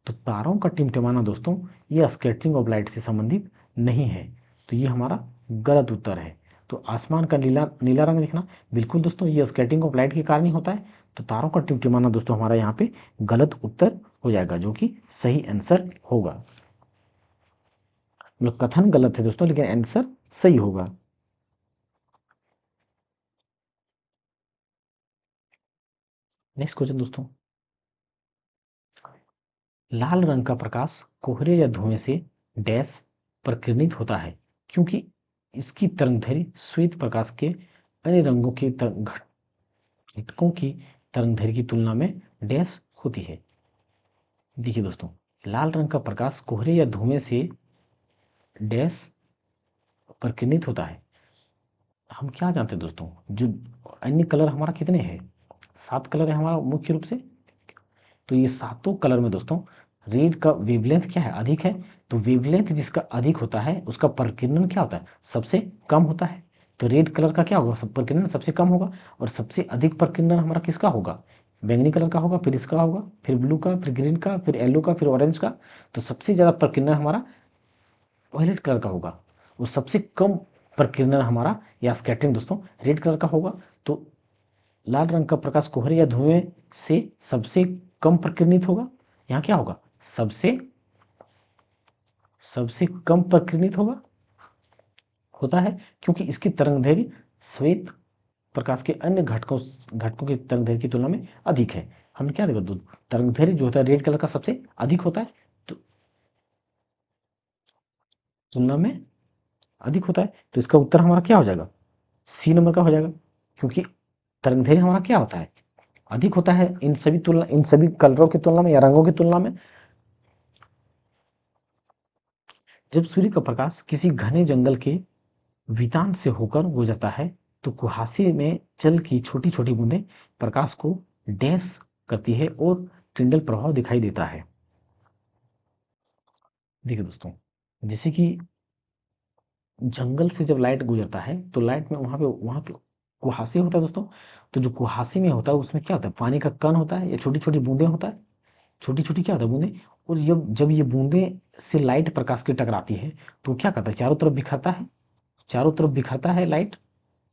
तो तारों का टिमटिमाना दोस्तों ये स्कैटरिंग ऑफ लाइट से संबंधित नहीं है। तो ये हमारा गलत उत्तर है। तो आसमान का नीला नीला रंग दिखना, बिल्कुल दोस्तों ये स्कैटरिंग ऑफ लाइट के कारण ही होता है। तो तारों का टिमटिमाना दोस्तों हमारा यहाँ पे गलत उत्तर हो जाएगा, जो कि सही आंसर होगा। मतलब कथन गलत है दोस्तों, लेकिन आंसर सही होगा। नेक्स्ट क्वेश्चन दोस्तों, लाल रंग का प्रकाश कोहरे या धुएं से डैश प्रकीर्णित होता है, क्योंकि इसकी तरंगदैर्घ्य श्वेत प्रकाश के अन्य रंगों के घटकों की तरंगदैर्घ्य की तुलना में डैश होती है। देखिए दोस्तों, लाल रंग का प्रकाश कोहरे या धुएं से डैश प्रकीर्णित होता है। हम क्या जानते हैं दोस्तों, जो अन्य कलर हमारा कितने हैं? 7 कलर है हमारा मुख्य रूप से। तो ये सातों कलर में दोस्तों रेड का वेवलेंथ क्या है? अधिक है। तो वेवलेंथ जिसका अधिक होता है उसका प्रकीर्णन क्या होता है? सबसे कम होता है। तो रेड कलर का क्या होगा? सब प्रकीर्णन सबसे कम होगा। और सबसे अधिक प्रकीर्णन हमारा किसका होगा? बैंगनी कलर का होगा, फिर इसका होगा, फिर ब्लू का, फिर ग्रीन का, फिर येलो का, फिर ऑरेंज का। तो सबसे ज़्यादा प्रकीर्णन हमारा वायलेट कलर का होगा। और सबसे कम प्रकीर्णन हमारा या स्कैटरिंग दोस्तों रेड कलर का होगा। तो लाल रंग का प्रकाश कोहरे या धुएं से सबसे कम प्रकीर्णित होगा। यहाँ क्या होगा? सबसे सबसे कम प्रकीर्णित होगा होता है, क्योंकि इसकी तरंगदैर्घ्य श्वेत प्रकाश के अन्य घटकों की तरंगदैर्घ्य की तुलना में अधिक है। हमने क्या देखा? तरंगदैर्घ्य जो होता है रेड कलर का सबसे अधिक होता है, तो तुलना में अधिक होता है। तो इसका उत्तर हमारा क्या हो जाएगा? सी नंबर का हो जाएगा, क्योंकि तरंगदैर्घ्य हमारा क्या होता है? अधिक होता है इन सभी कलरों की तुलना में या रंगों की तुलना में। जब सूर्य का प्रकाश किसी घने जंगल के वितान से होकर गुजरता है, तो कुहासे में जल की छोटी छोटी बूंदें प्रकाश को डैश करती है और टिंडल प्रभाव दिखाई देता है। देखिए दोस्तों, जैसे कि जंगल से जब लाइट गुजरता है तो लाइट में वहाँ पे कुहासे होता है दोस्तों। तो जो कुहासे में होता है उसमें क्या होता है? पानी का कण होता है या छोटी छोटी बूंदें होता है। छोटी छोटी क्या होता है? बूंदें। और जब जब ये बूंदें से लाइट प्रकाश की टकराती है तो क्या करता है? चारों तरफ बिखरता है। चारों तरफ बिखरता है लाइट।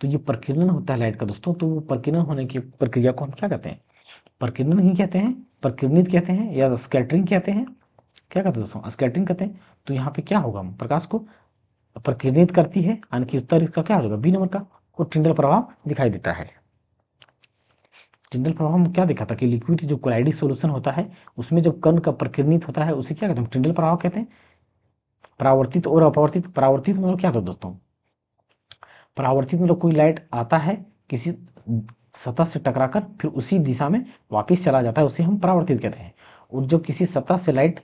तो ये प्रकीर्णन होता है लाइट का दोस्तों। तो वो प्रकीर्णन होने की प्रक्रिया को हम क्या कहते हैं? प्रकीर्णन ही कहते हैं, प्रकीर्णित कहते हैं, या स्कैटरिंग कहते हैं। क्या कहते हैं दोस्तों? स्कैटरिंग कहते हैं। तो यहाँ पे क्या होगा? हम प्रकाश को प्रकीर्णित करती है, यानी कि उत्तर इसका क्या होगा? बी नंबर का। और टिंडल प्रभाव दिखाई देता है। टिंडल प्रभाव में क्या देखा था कि लिक्विड जो कोलाइडी सोल्यूशन होता है उसमें जब कण का प्रकीर्णित होता है उसे क्या कहते हैं? टिंडल प्रभाव कहते हैं। परावर्तित और अपवर्तित, परावर्तित मतलब क्या था दोस्तों? परावर्तित मतलब कोई लाइट आता है किसी सतह से टकराकर फिर उसी दिशा में वापस चला जाता है, उसे हम परावर्तित कहते हैं। और जब किसी सतह से लाइट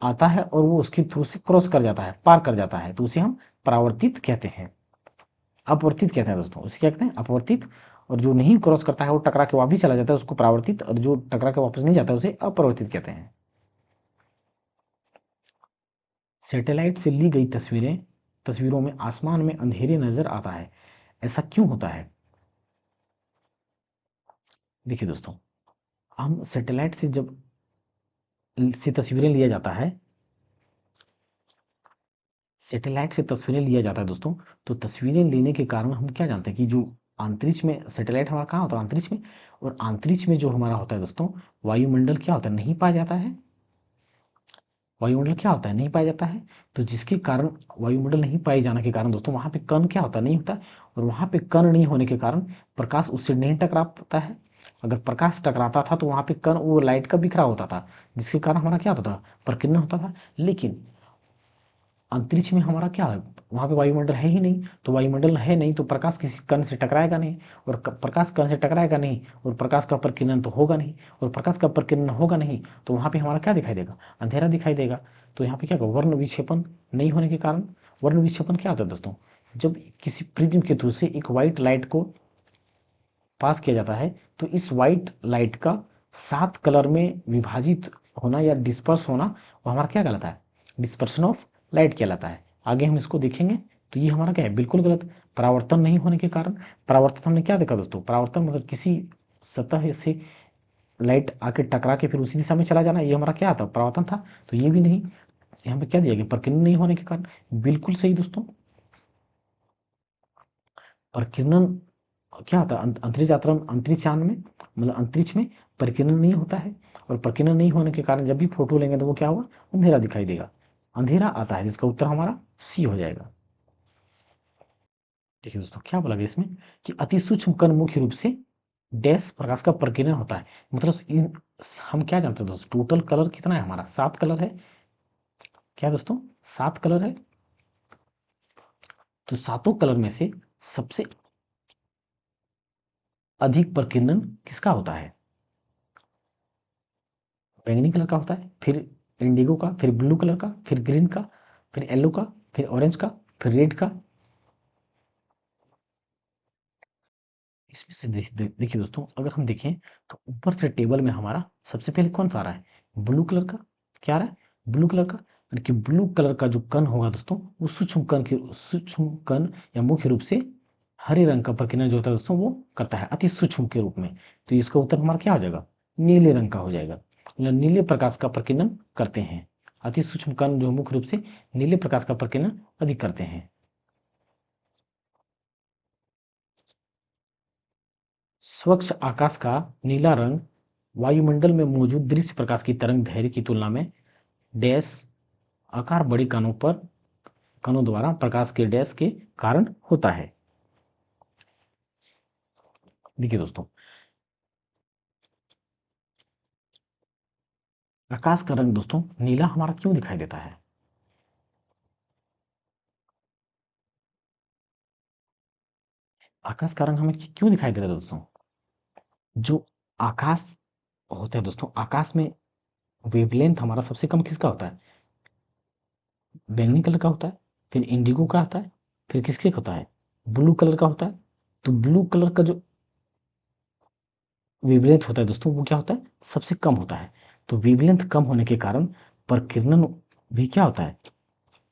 आता है और वो उसके थ्रू से क्रॉस कर जाता है, पार कर जाता है, तो उसे हम परावर्तित कहते हैं। अपवर्तित कहते हैं दोस्तों, उसे क्या कहते हैं? अपवर्तित। और जो नहीं क्रॉस करता है वो टकरा के वापस चला जाता है उसको परावर्तित, और जो टकरा के वापस नहीं जाता है उसे अपरिवर्तित कहते हैं। सैटेलाइट से ली गई तस्वीरों में आसमान में अंधेरे नजर आता है, ऐसा क्यों होता है? देखिए दोस्तों, हम सैटेलाइट से जब से तस्वीरें लिया जाता है सैटेलाइट से तस्वीरें लिया जाता है दोस्तों, तो तस्वीरें लेने के कारण हम क्या जानते हैं कि जो अंतरिक्ष में सैटेलाइट हमारा कहाँ होता है? अंतरिक्ष में। और अंतरिक्ष में जो हमारा होता है दोस्तों, वायुमंडल क्या होता है? नहीं पाया जाता है। वायुमंडल क्या होता है? नहीं पाया जाता है। तो जिसके कारण वायुमंडल नहीं पाए जाने के कारण दोस्तों वहाँ पे कण क्या होता है? नहीं होता है। और वहाँ पे कण नहीं होने के कारण प्रकाश उससे नहीं टकरा पाता है। अगर प्रकाश टकराता था तो वहाँ पे कण, वो लाइट का बिखरा होता था, जिसके कारण हमारा क्या होता था? प्रकीर्णन होता था। लेकिन अंतरिक्ष में हमारा क्या है? वहाँ पे वायुमंडल है ही नहीं। तो वायुमंडल है नहीं तो प्रकाश किसी कण से टकराएगा नहीं, और प्रकाश कण से टकराएगा नहीं, और प्रकाश का प्रकीर्णन तो होगा नहीं, और प्रकाश का प्रकीर्णन होगा नहीं तो वहाँ पे हमारा क्या दिखाई देगा? अंधेरा दिखाई देगा। तो यहाँ पे क्या होगा? वर्ण विक्षेपण नहीं होने के कारण, वर्ण विक्षेपण क्या होता है दोस्तों? जब किसी प्रिज्म के थ्रू से एक व्हाइट लाइट को पास किया जाता है तो इस व्हाइट लाइट का 7 कलर में विभाजित होना या डिस्पर्स होना, वो हमारा क्या कहलाता है? डिस्पर्शन ऑफ लाइट कहलाता है। आगे हम इसको देखेंगे। तो ये हमारा क्या है? बिल्कुल गलत। परावर्तन नहीं होने के कारण, परावर्तन हमने क्या देखा दोस्तों? परावर्तन मतलब किसी सतह से लाइट आके टकरा के फिर उसी दिशा में चला जाना, ये हमारा क्या था? परावर्तन था। तो ये भी नहीं। यहाँ पे क्या दिया गया? प्रकीर्णन नहीं होने के कारण। बिल्कुल सही दोस्तों। प्रकीर्णन क्या होता है? अंतरिक्ष यात्रा, अंतरिक्ष यान में, मतलब अंतरिक्ष में प्रकीर्णन नहीं होता है। और प्रकीर्णन नहीं होने के कारण जब भी फोटो लेंगे तो वो क्या होगा? अंधेरा दिखाई देगा। अंधेरा आता है, जिसका उत्तर हमारा सी हो जाएगा। देखिए दोस्तों क्या बोला गया इसमें कि अति सूक्ष्म कण मुख्य रूप से डैश प्रकाश का प्रकीर्णन होता है। मतलब हम क्या जानते हैं दोस्तों? टोटल कलर कितना है हमारा? 7 कलर है। क्या दोस्तों? 7 कलर है। तो सातों कलर में से सबसे अधिक प्रकीर्णन किसका होता है? बैंगनी कलर का होता है, फिर इंडिगो का, फिर ब्लू कलर का, फिर ग्रीन का, फिर येलो का, फिर ऑरेंज का, फिर रेड का। इसमें से देखिए दोस्तों, अगर हम देखें तो ऊपर से टेबल में हमारा सबसे पहले कौन सा आ रहा है? ब्लू कलर का। क्या आ रहा है? ब्लू कलर का। यानी कि ब्लू कलर का जो कण होगा दोस्तों, वो सूक्ष्म कण या मुख्य रूप से हरे रंग का प्रकीर्णन जो होता है दोस्तों, वो करता है अति सूक्ष्म के रूप में। तो इसका उत्तर हमारा क्या हो जाएगा? नीले रंग का हो जाएगा। मतलब नीले प्रकाश का प्रकीर्णन करते हैं। अति सूक्ष्म कण जो मुख्य रूप से नीले प्रकाश का प्रकीर्णन अधिक करते हैं। स्वच्छ आकाश का नीला रंग वायुमंडल में मौजूद दृश्य प्रकाश की तरंग दैर्ध्य की तुलना में डैश आकार बड़े कणों द्वारा प्रकाश के डैश के कारण होता है। देखिए दोस्तों, आकाश का रंग दोस्तों नीला हमारा क्यों दिखाई देता है? आकाश का रंग हमें क्यों दिखाई देता है दोस्तों? जो आकाश होता है दोस्तों, आकाश में वेवलेंथ हमारा सबसे कम किसका होता है? बैंगनी कलर का होता है, फिर इंडिगो का आता है, फिर किसके होता है? ब्लू कलर का होता है। तो ब्लू कलर का जो वेवलेंथ होता है दोस्तों, वो क्या होता है? सबसे कम होता है। तो वेवलेंथ कम होने के कारण प्रकीर्णन भी क्या होता है?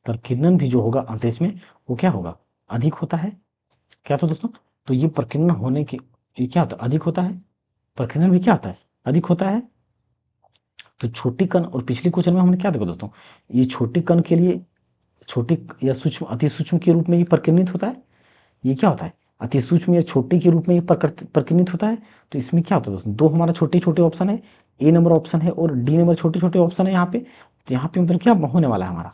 प्रकीर्णन भी जो होगा अंतरिक्ष में, वो क्या होगा? अधिक होता है। क्या था दोस्तों? तो ये प्रकीर्णन होने के, ये क्या होता है? अधिक होता है। प्रकीर्णन भी क्या होता है? अधिक होता है। तो छोटी कण, और पिछले क्वेश्चन में हमने क्या देखा दोस्तों? ये छोटी कण के लिए, छोटी या सूक्ष्म, अति सूक्ष्म के रूप में ये प्रकीर्णित होता है। ये क्या होता है? अति सूक्ष्म या छोटे के रूप में ये प्रकीर्णित होता है। तो इसमें क्या होता है दोस्तों? दो हमारा छोटे छोटे ऑप्शन है, ए नंबर ऑप्शन है और डी नंबर छोटे छोटे ऑप्शन है यहाँ पे। तो यहाँ पे मतलब क्या होने वाला है हमारा?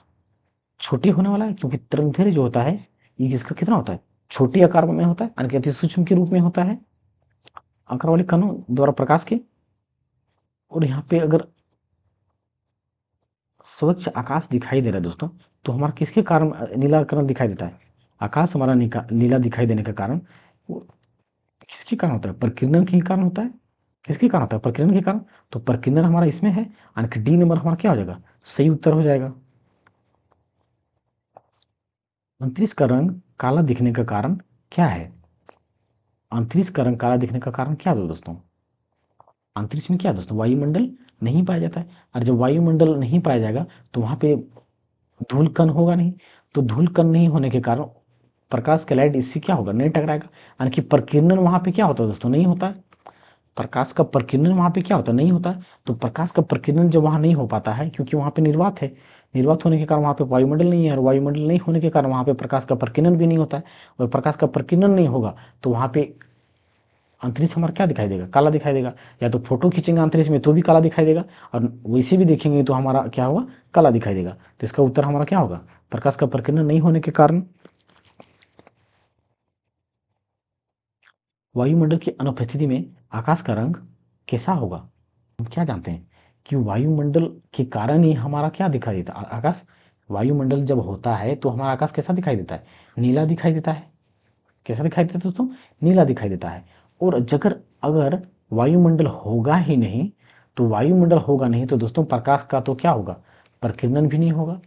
छोटे होने वाला है, क्योंकि तरंगदैर्घ्य जो होता है ये किसका कितना होता है? छोटे आकार में होता है, यानी कि अति सूक्ष्म के रूप में होता है आकार वाले कणों द्वारा प्रकाश के। और यहाँ पे अगर स्वच्छ आकाश दिखाई दे रहा है दोस्तों, तो हमारा किसके कारण नीला कलर दिखाई देता है? आकाश हमारा नीला दिखाई देने का कारण वो किसके कारण होता है? प्रकीर्णन के कारण होता है। किसके कारण होता है? प्रकीर्णन के कारण। तो प्रकीर्णन हमारा इसमें है, यानी कि डी नंबर हमारा क्या हो जाएगा? सही उत्तर हो जाएगा। अंतरिक्ष का रंग काला दिखने का कारण क्या है? अंतरिक्ष का रंग काला दिखने का कारण क्या है दोस्तों? अंतरिक्ष में क्या है दोस्तों? वायुमंडल नहीं पाया जाता है। और जब वायुमंडल नहीं पाया जाएगा तो वहां पे धूल कण होगा नहीं। तो धूल कण नहीं होने के कारण प्रकाश का लाइट इससे क्या होगा? नहीं टकराएगा। यानी कि प्रकीर्णन वहां पे क्या होता है दोस्तों? नहीं होता है। प्रकाश का प्रकीर्णन वहां पे क्या होता है? नहीं होता है। तो प्रकाश का प्रकीर्णन जब वहां नहीं हो पाता है, क्योंकि वहां पे निर्वात है, निर्वात होने के कारण वहाँ पे वायुमंडल नहीं है, और वायुमंडल नहीं होने के कारण वहाँ पे प्रकाश का प्रकीर्णन भी नहीं होता है, और प्रकाश का प्रकीर्णन नहीं होगा तो वहाँ पे अंतरिक्ष हमारा क्या दिखाई देगा? काला दिखाई देगा। या तो फोटो खींचेंगे अंतरिक्ष में तो भी काला दिखाई देगा, और वैसे भी देखेंगे तो हमारा क्या होगा? काला दिखाई देगा। तो इसका उत्तर हमारा क्या होगा? प्रकाश का प्रकीर्णन नहीं होने के कारण वायुमंडल की अनुपस्थिति में आकाश का रंग कैसा होगा? हम क्या जानते हैं कि वायुमंडल के कारण ही हमारा क्या दिखाई देता है? आकाश, वायुमंडल जब होता है तो हमारा आकाश कैसा दिखाई देता है? नीला दिखाई देता है। कैसा दिखाई देता है दोस्तों? नीला दिखाई देता है। और अगर अगर वायुमंडल होगा ही नहीं, तो वायुमंडल होगा नहीं तो दोस्तों प्रकाश का तो क्या होगा? प्रकीर्णन भी नहीं होगा।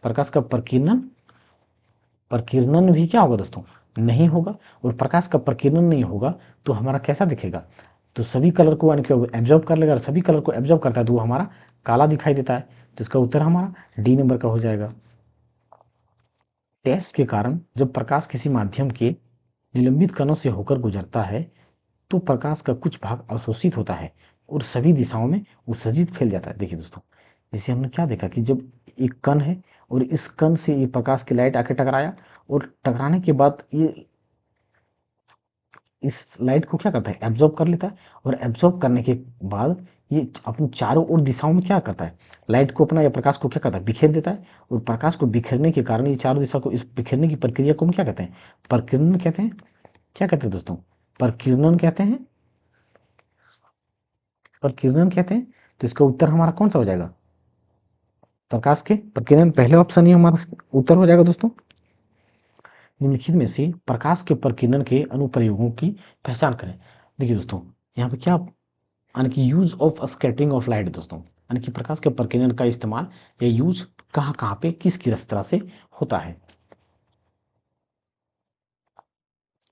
प्रकाश का प्रकीर्णन प्रकीर्णन भी क्या होगा दोस्तों? नहीं होगा। और प्रकाश का प्रकीर्णन नहीं होगा तो हमारा कैसा दिखेगा? तो सभी कलर को यानी कि एब्जॉर्ब कर लेगा, और सभी कलर को एब्जॉर्ब करता है तो वो हमारा काला दिखाई देता है। तो इसका उत्तर हमारा डी नंबर का हो जाएगा। टेस्ट के कारण जब प्रकाश किसी माध्यम के निलंबित कणों से होकर गुजरता है तो प्रकाश का कुछ भाग अवशोषित होता है और सभी दिशाओं में उत्सर्जित फैल जाता है। देखिए दोस्तों, जैसे हमने क्या देखा कि जब एक कण है और इस कण से ये प्रकाश की लाइट आके टकराया, और टकराने के बाद ये इस लाइट को क्या करता है? एब्जॉर्ब कर लेता है, और एब्जॉर्ब करने के बाद ये अपनी चारों ओर दिशाओं में क्या करता है? लाइट को अपना या प्रकाश को क्या करता है? बिखेर देता है। और प्रकाश को बिखेरने के कारण ये चारों दिशा को, इस बिखेरने की प्रक्रिया को हम क्या कहते हैं? प्रकीर्णन कहते हैं। क्या कहते हैं दोस्तों? प्रकीर्णन कहते हैं। प्रकीर्णन कहते हैं। तो इसका उत्तर हमारा कौन सा हो जाएगा? प्रकाश के प्रकीर्णन, पहले ऑप्शन ही हमारा उत्तर हो जाएगा दोस्तों। निम्नलिखित में से प्रकाश के प्रकीर्णन के अनुप्रयोगों की पहचान करें। देखिए दोस्तों, यहाँ पे क्या यानी कि use of scattering of light दोस्तों, यानी कि प्रकाश के प्रकीर्णन का इस्तेमाल या यूज कहाँ कहाँ पे किस किस तरह से होता है।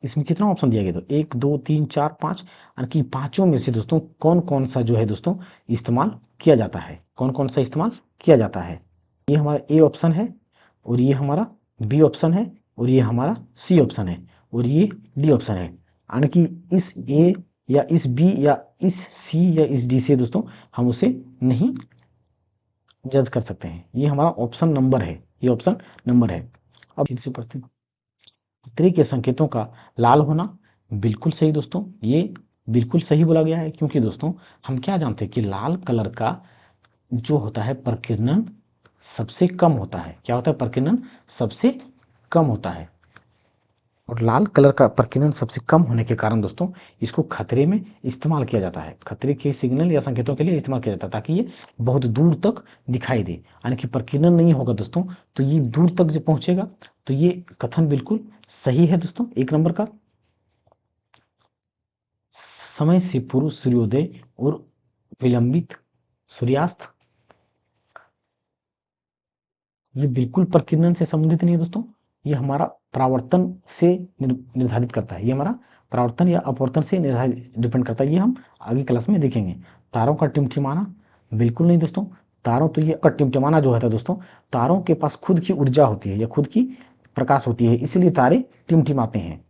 इसमें कितना ऑप्शन दिया गया? तो 1 2 3 4 5, यानी कि पांचों में से दोस्तों कौन कौन सा जो है दोस्तों इस्तेमाल किया जाता है? कौन कौन सा इस्तेमाल किया जाता है? ये हमारा ए ऑप्शन है, और ये हमारा बी ऑप्शन है, और ये हमारा सी ऑप्शन है, और ये डी ऑप्शन है। यानी कि इस ए या इस बी या इस सी या इस डी से दोस्तों हम उसे नहीं जज कर सकते हैं। ये हमारा ऑप्शन नंबर है, ये ऑप्शन नंबर है। अब फिर से पढ़ते हैं। पृथ्वी के संकेतों का लाल होना, बिल्कुल सही दोस्तों, ये बिल्कुल सही बोला गया है। क्योंकि दोस्तों हम क्या जानते हैं कि लाल कलर का जो होता है प्रकीर्णन सबसे कम होता है। क्या होता है? प्रकीर्णन सबसे कम होता है, और लाल कलर का प्रकीर्णन सबसे कम होने के कारण दोस्तों इसको खतरे में इस्तेमाल किया जाता है। खतरे के सिग्नल या संकेतों के लिए इस्तेमाल किया जाता है, ताकि ये बहुत दूर तक दिखाई दे। यानी कि प्रकीर्णन नहीं होगा दोस्तों तो ये दूर तक जब पहुंचेगा, तो ये कथन बिल्कुल सही है दोस्तों, एक नंबर का। समय से पूर्व सूर्योदय और विलंबित सूर्यास्त, ये बिल्कुल प्रकीर्णन से संबंधित नहीं है दोस्तों। ये हमारा परावर्तन से निर्धारित करता है। ये हमारा परावर्तन या अपवर्तन से निर्धारित डिपेंड करता है। ये हम आगे क्लास में देखेंगे। तारों का टिमटिमाना, बिल्कुल नहीं दोस्तों। तारों तो ये का टिमटिमाना जो होता है दोस्तों, तारों के पास खुद की ऊर्जा होती है या खुद की प्रकाश होती है, इसलिए तारे टिमटिमाते हैं।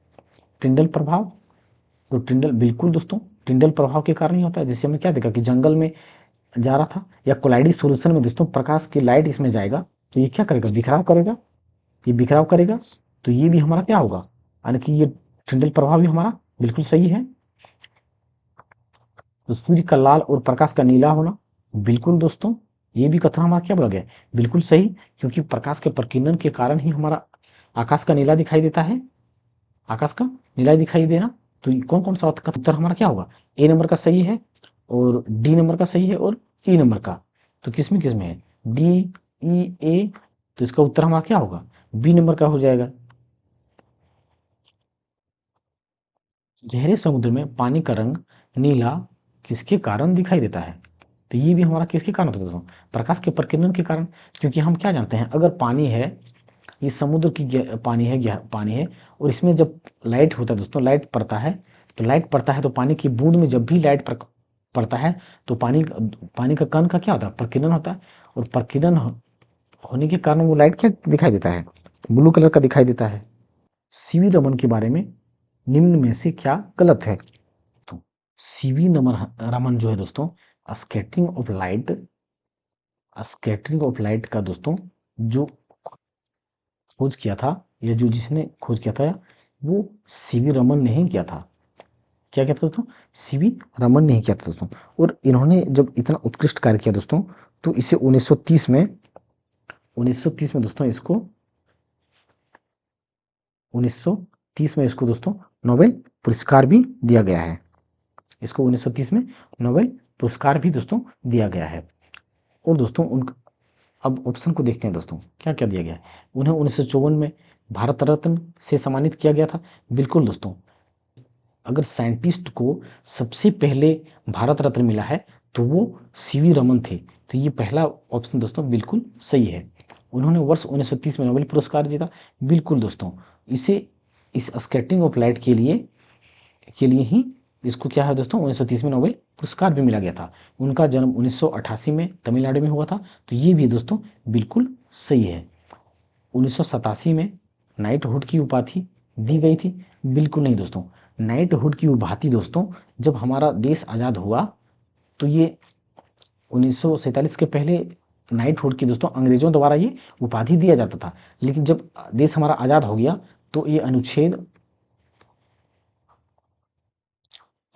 टिंडल प्रभाव, तो टिंडल बिल्कुल दोस्तों टिंडल प्रभाव के कारण ही होता है। जैसे हमने क्या देखा कि जंगल में जा रहा था, या कोलाइडी सोल्यूशन में दोस्तों प्रकाश की लाइट इसमें जाएगा तो ये क्या करेगा? बिखराव करेगा। ये बिखराव करेगा, तो ये भी हमारा क्या होगा? यानी कि ये टिंडल प्रभाव भी हमारा बिल्कुल सही है। तो सूर्य का लाल और प्रकाश का नीला होना, बिल्कुल दोस्तों ये भी कथन हमारा क्या बोला गया? बिल्कुल सही। क्योंकि प्रकाश के प्रकीर्णन के कारण ही हमारा आकाश का नीला दिखाई देता है। आकाश का नीला दिखाई देना, तो कौन कौन सा उत्तर हमारा क्या होगा? ए नंबर का सही है, और डी नंबर का सही है, और ई नंबर का। तो किसमें किसमें है? डी, ई, ए। तो इसका उत्तर हमारा क्या होगा? बी नंबर का हो जाएगा। गहरे समुद्र में पानी का रंग नीला किसके कारण दिखाई देता है? तो ये भी हमारा किसके कारण होता है दोस्तों? प्रकाश के प्रकीर्णन के कारण। क्योंकि हम क्या जानते हैं, अगर पानी है, ये समुद्र की पानी है, पानी है, और इसमें जब लाइट होता है दोस्तों, लाइट पड़ता है, तो लाइट पड़ता है तो पानी की बूंद में जब भी लाइट पड़ता है तो पानी का कण का क्या होता है? प्रकीर्णन होता है। और प्रकीर्णन होने के कारण वो लाइट क्या दिखाई देता है? ब्लू कलर का दिखाई देता है। सीवी रमन के बारे में निम्न में से क्या गलत है? तो सीवी रमन जो है दोस्तों, scattering of light scattering of light का दोस्तों जो खोज किया था, या जो जिसने खोज किया था, वो सीवी रमन ने ही किया था। क्या कहते दोस्तों? सीवी रमन ने ही किया था दोस्तों। और इन्होंने जब इतना उत्कृष्ट कार्य किया दोस्तों, तो इसे 1930 में दोस्तों इसको 1930 में इसको दोस्तों नोबेल पुरस्कार भी दिया गया है। इसको 1930 में नोबेल पुरस्कार भी दोस्तों दिया गया है। और दोस्तों उन अब ऑप्शन को देखते हैं दोस्तों, क्या क्या दिया गया है। उन्हें 1954 में भारत रत्न से सम्मानित किया गया था। बिल्कुल दोस्तों, अगर साइंटिस्ट को सबसे पहले भारत रत्न मिला है तो वो सीवी रमन थे। तो ये पहला ऑप्शन दोस्तों बिल्कुल सही है। उन्होंने वर्ष 1930 में नोबेल पुरस्कार जीता। बिल्कुल दोस्तों, इसे इस स्कैटरिंग ऑफ लाइट के लिए ही इसको क्या है दोस्तों 1930 में नोबेल पुरस्कार भी मिला गया था। उनका जन्म 1988 में तमिलनाडु में हुआ था। तो ये भी दोस्तों बिल्कुल सही है। 1987 में नाइटहुड की उपाधि दी गई थी। बिल्कुल नहीं दोस्तों, नाइटहुड की उपाधि दोस्तों जब हमारा देश आज़ाद हुआ तो ये 1947 के पहले नाइटहुड की दोस्तों अंग्रेजों द्वारा ये उपाधि दिया जाता था। लेकिन जब देश हमारा आज़ाद हो गया तो ये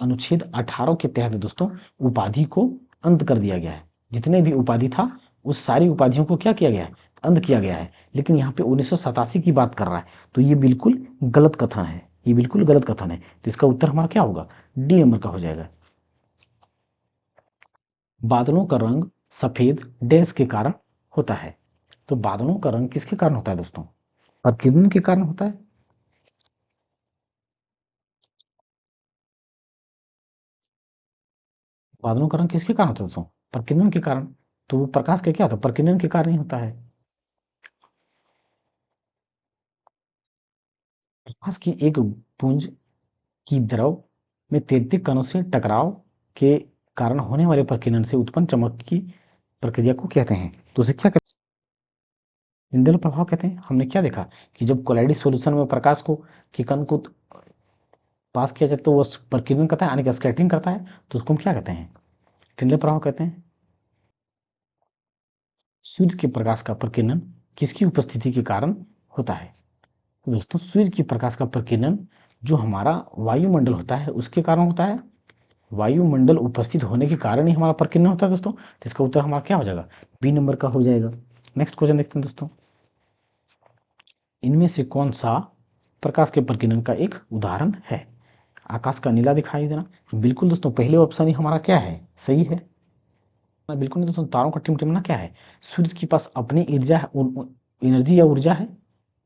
अनुच्छेद 18 के तहत दोस्तों उपाधि को अंत कर दिया गया है। जितने भी उपाधि था उस सारी उपाधियों को क्या किया गया है? अंत किया गया है। लेकिन यहाँ पे 1987 की बात कर रहा है, तो ये बिल्कुल गलत कथन है। ये बिल्कुल गलत कथन है। तो इसका उत्तर हमारा क्या होगा? डी नंबर का हो जाएगा। बादलों का रंग सफेद डैश के कारण होता है। तो बादलों का रंग किसके कारण होता है दोस्तों? प्रकीर्णन के कारण होता है। बादलों का रंग किसके कारण होता है दोस्तों? प्रकीर्णन के कारण। तो वो प्रकाश का क्या होता है? प्रकीर्णन के कारण ही होता है। प्रकाश की एक पुंज की द्रव में तैरते कणों से टकराव के कारण होने वाले प्रकीर्णन से उत्पन्न चमक की प्रक्रिया को कहते हैं। तो उसे क्या कहते हैं? इंद्रल प्रभाव कहते हैं। हमने क्या देखा कि जब कोलाइडी सॉल्यूशन में प्रकाश को के कण को पास किया जाए तो वो प्रकीर्णन करता है, यानी कि स्कैटरिंग करता है। तो उसको हम क्या कहते हैं? टिंडल प्रभाव कहते हैं। सूर्य के प्रकाश का प्रकीर्णन किसकी उपस्थिति के कारण होता है? तो दोस्तों, सूर्य की प्रकाश का प्रकीर्णन जो हमारा वायुमंडल होता है उसके कारण होता है। वायुमंडल उपस्थित होने के कारण ही हमारा प्रकीर्णन होता है दोस्तों। तो इसका उत्तर हमारा क्या हो जाएगा? बी नंबर का हो जाएगा। नेक्स्ट क्वेश्चन देखते हैं दोस्तों, इनमें से कौन सा प्रकाश के प्रकीर्णन का एक उदाहरण है? आकाश का नीला दिखाई देना। बिल्कुल दोस्तों, पहले ऑप्शन ही हमारा क्या है? सही है। बिल्कुल नहीं दोस्तों, तारों का टिमटिमना क्या है? सूर्य के पास अपनी ऊर्जा एनर्जी या ऊर्जा है।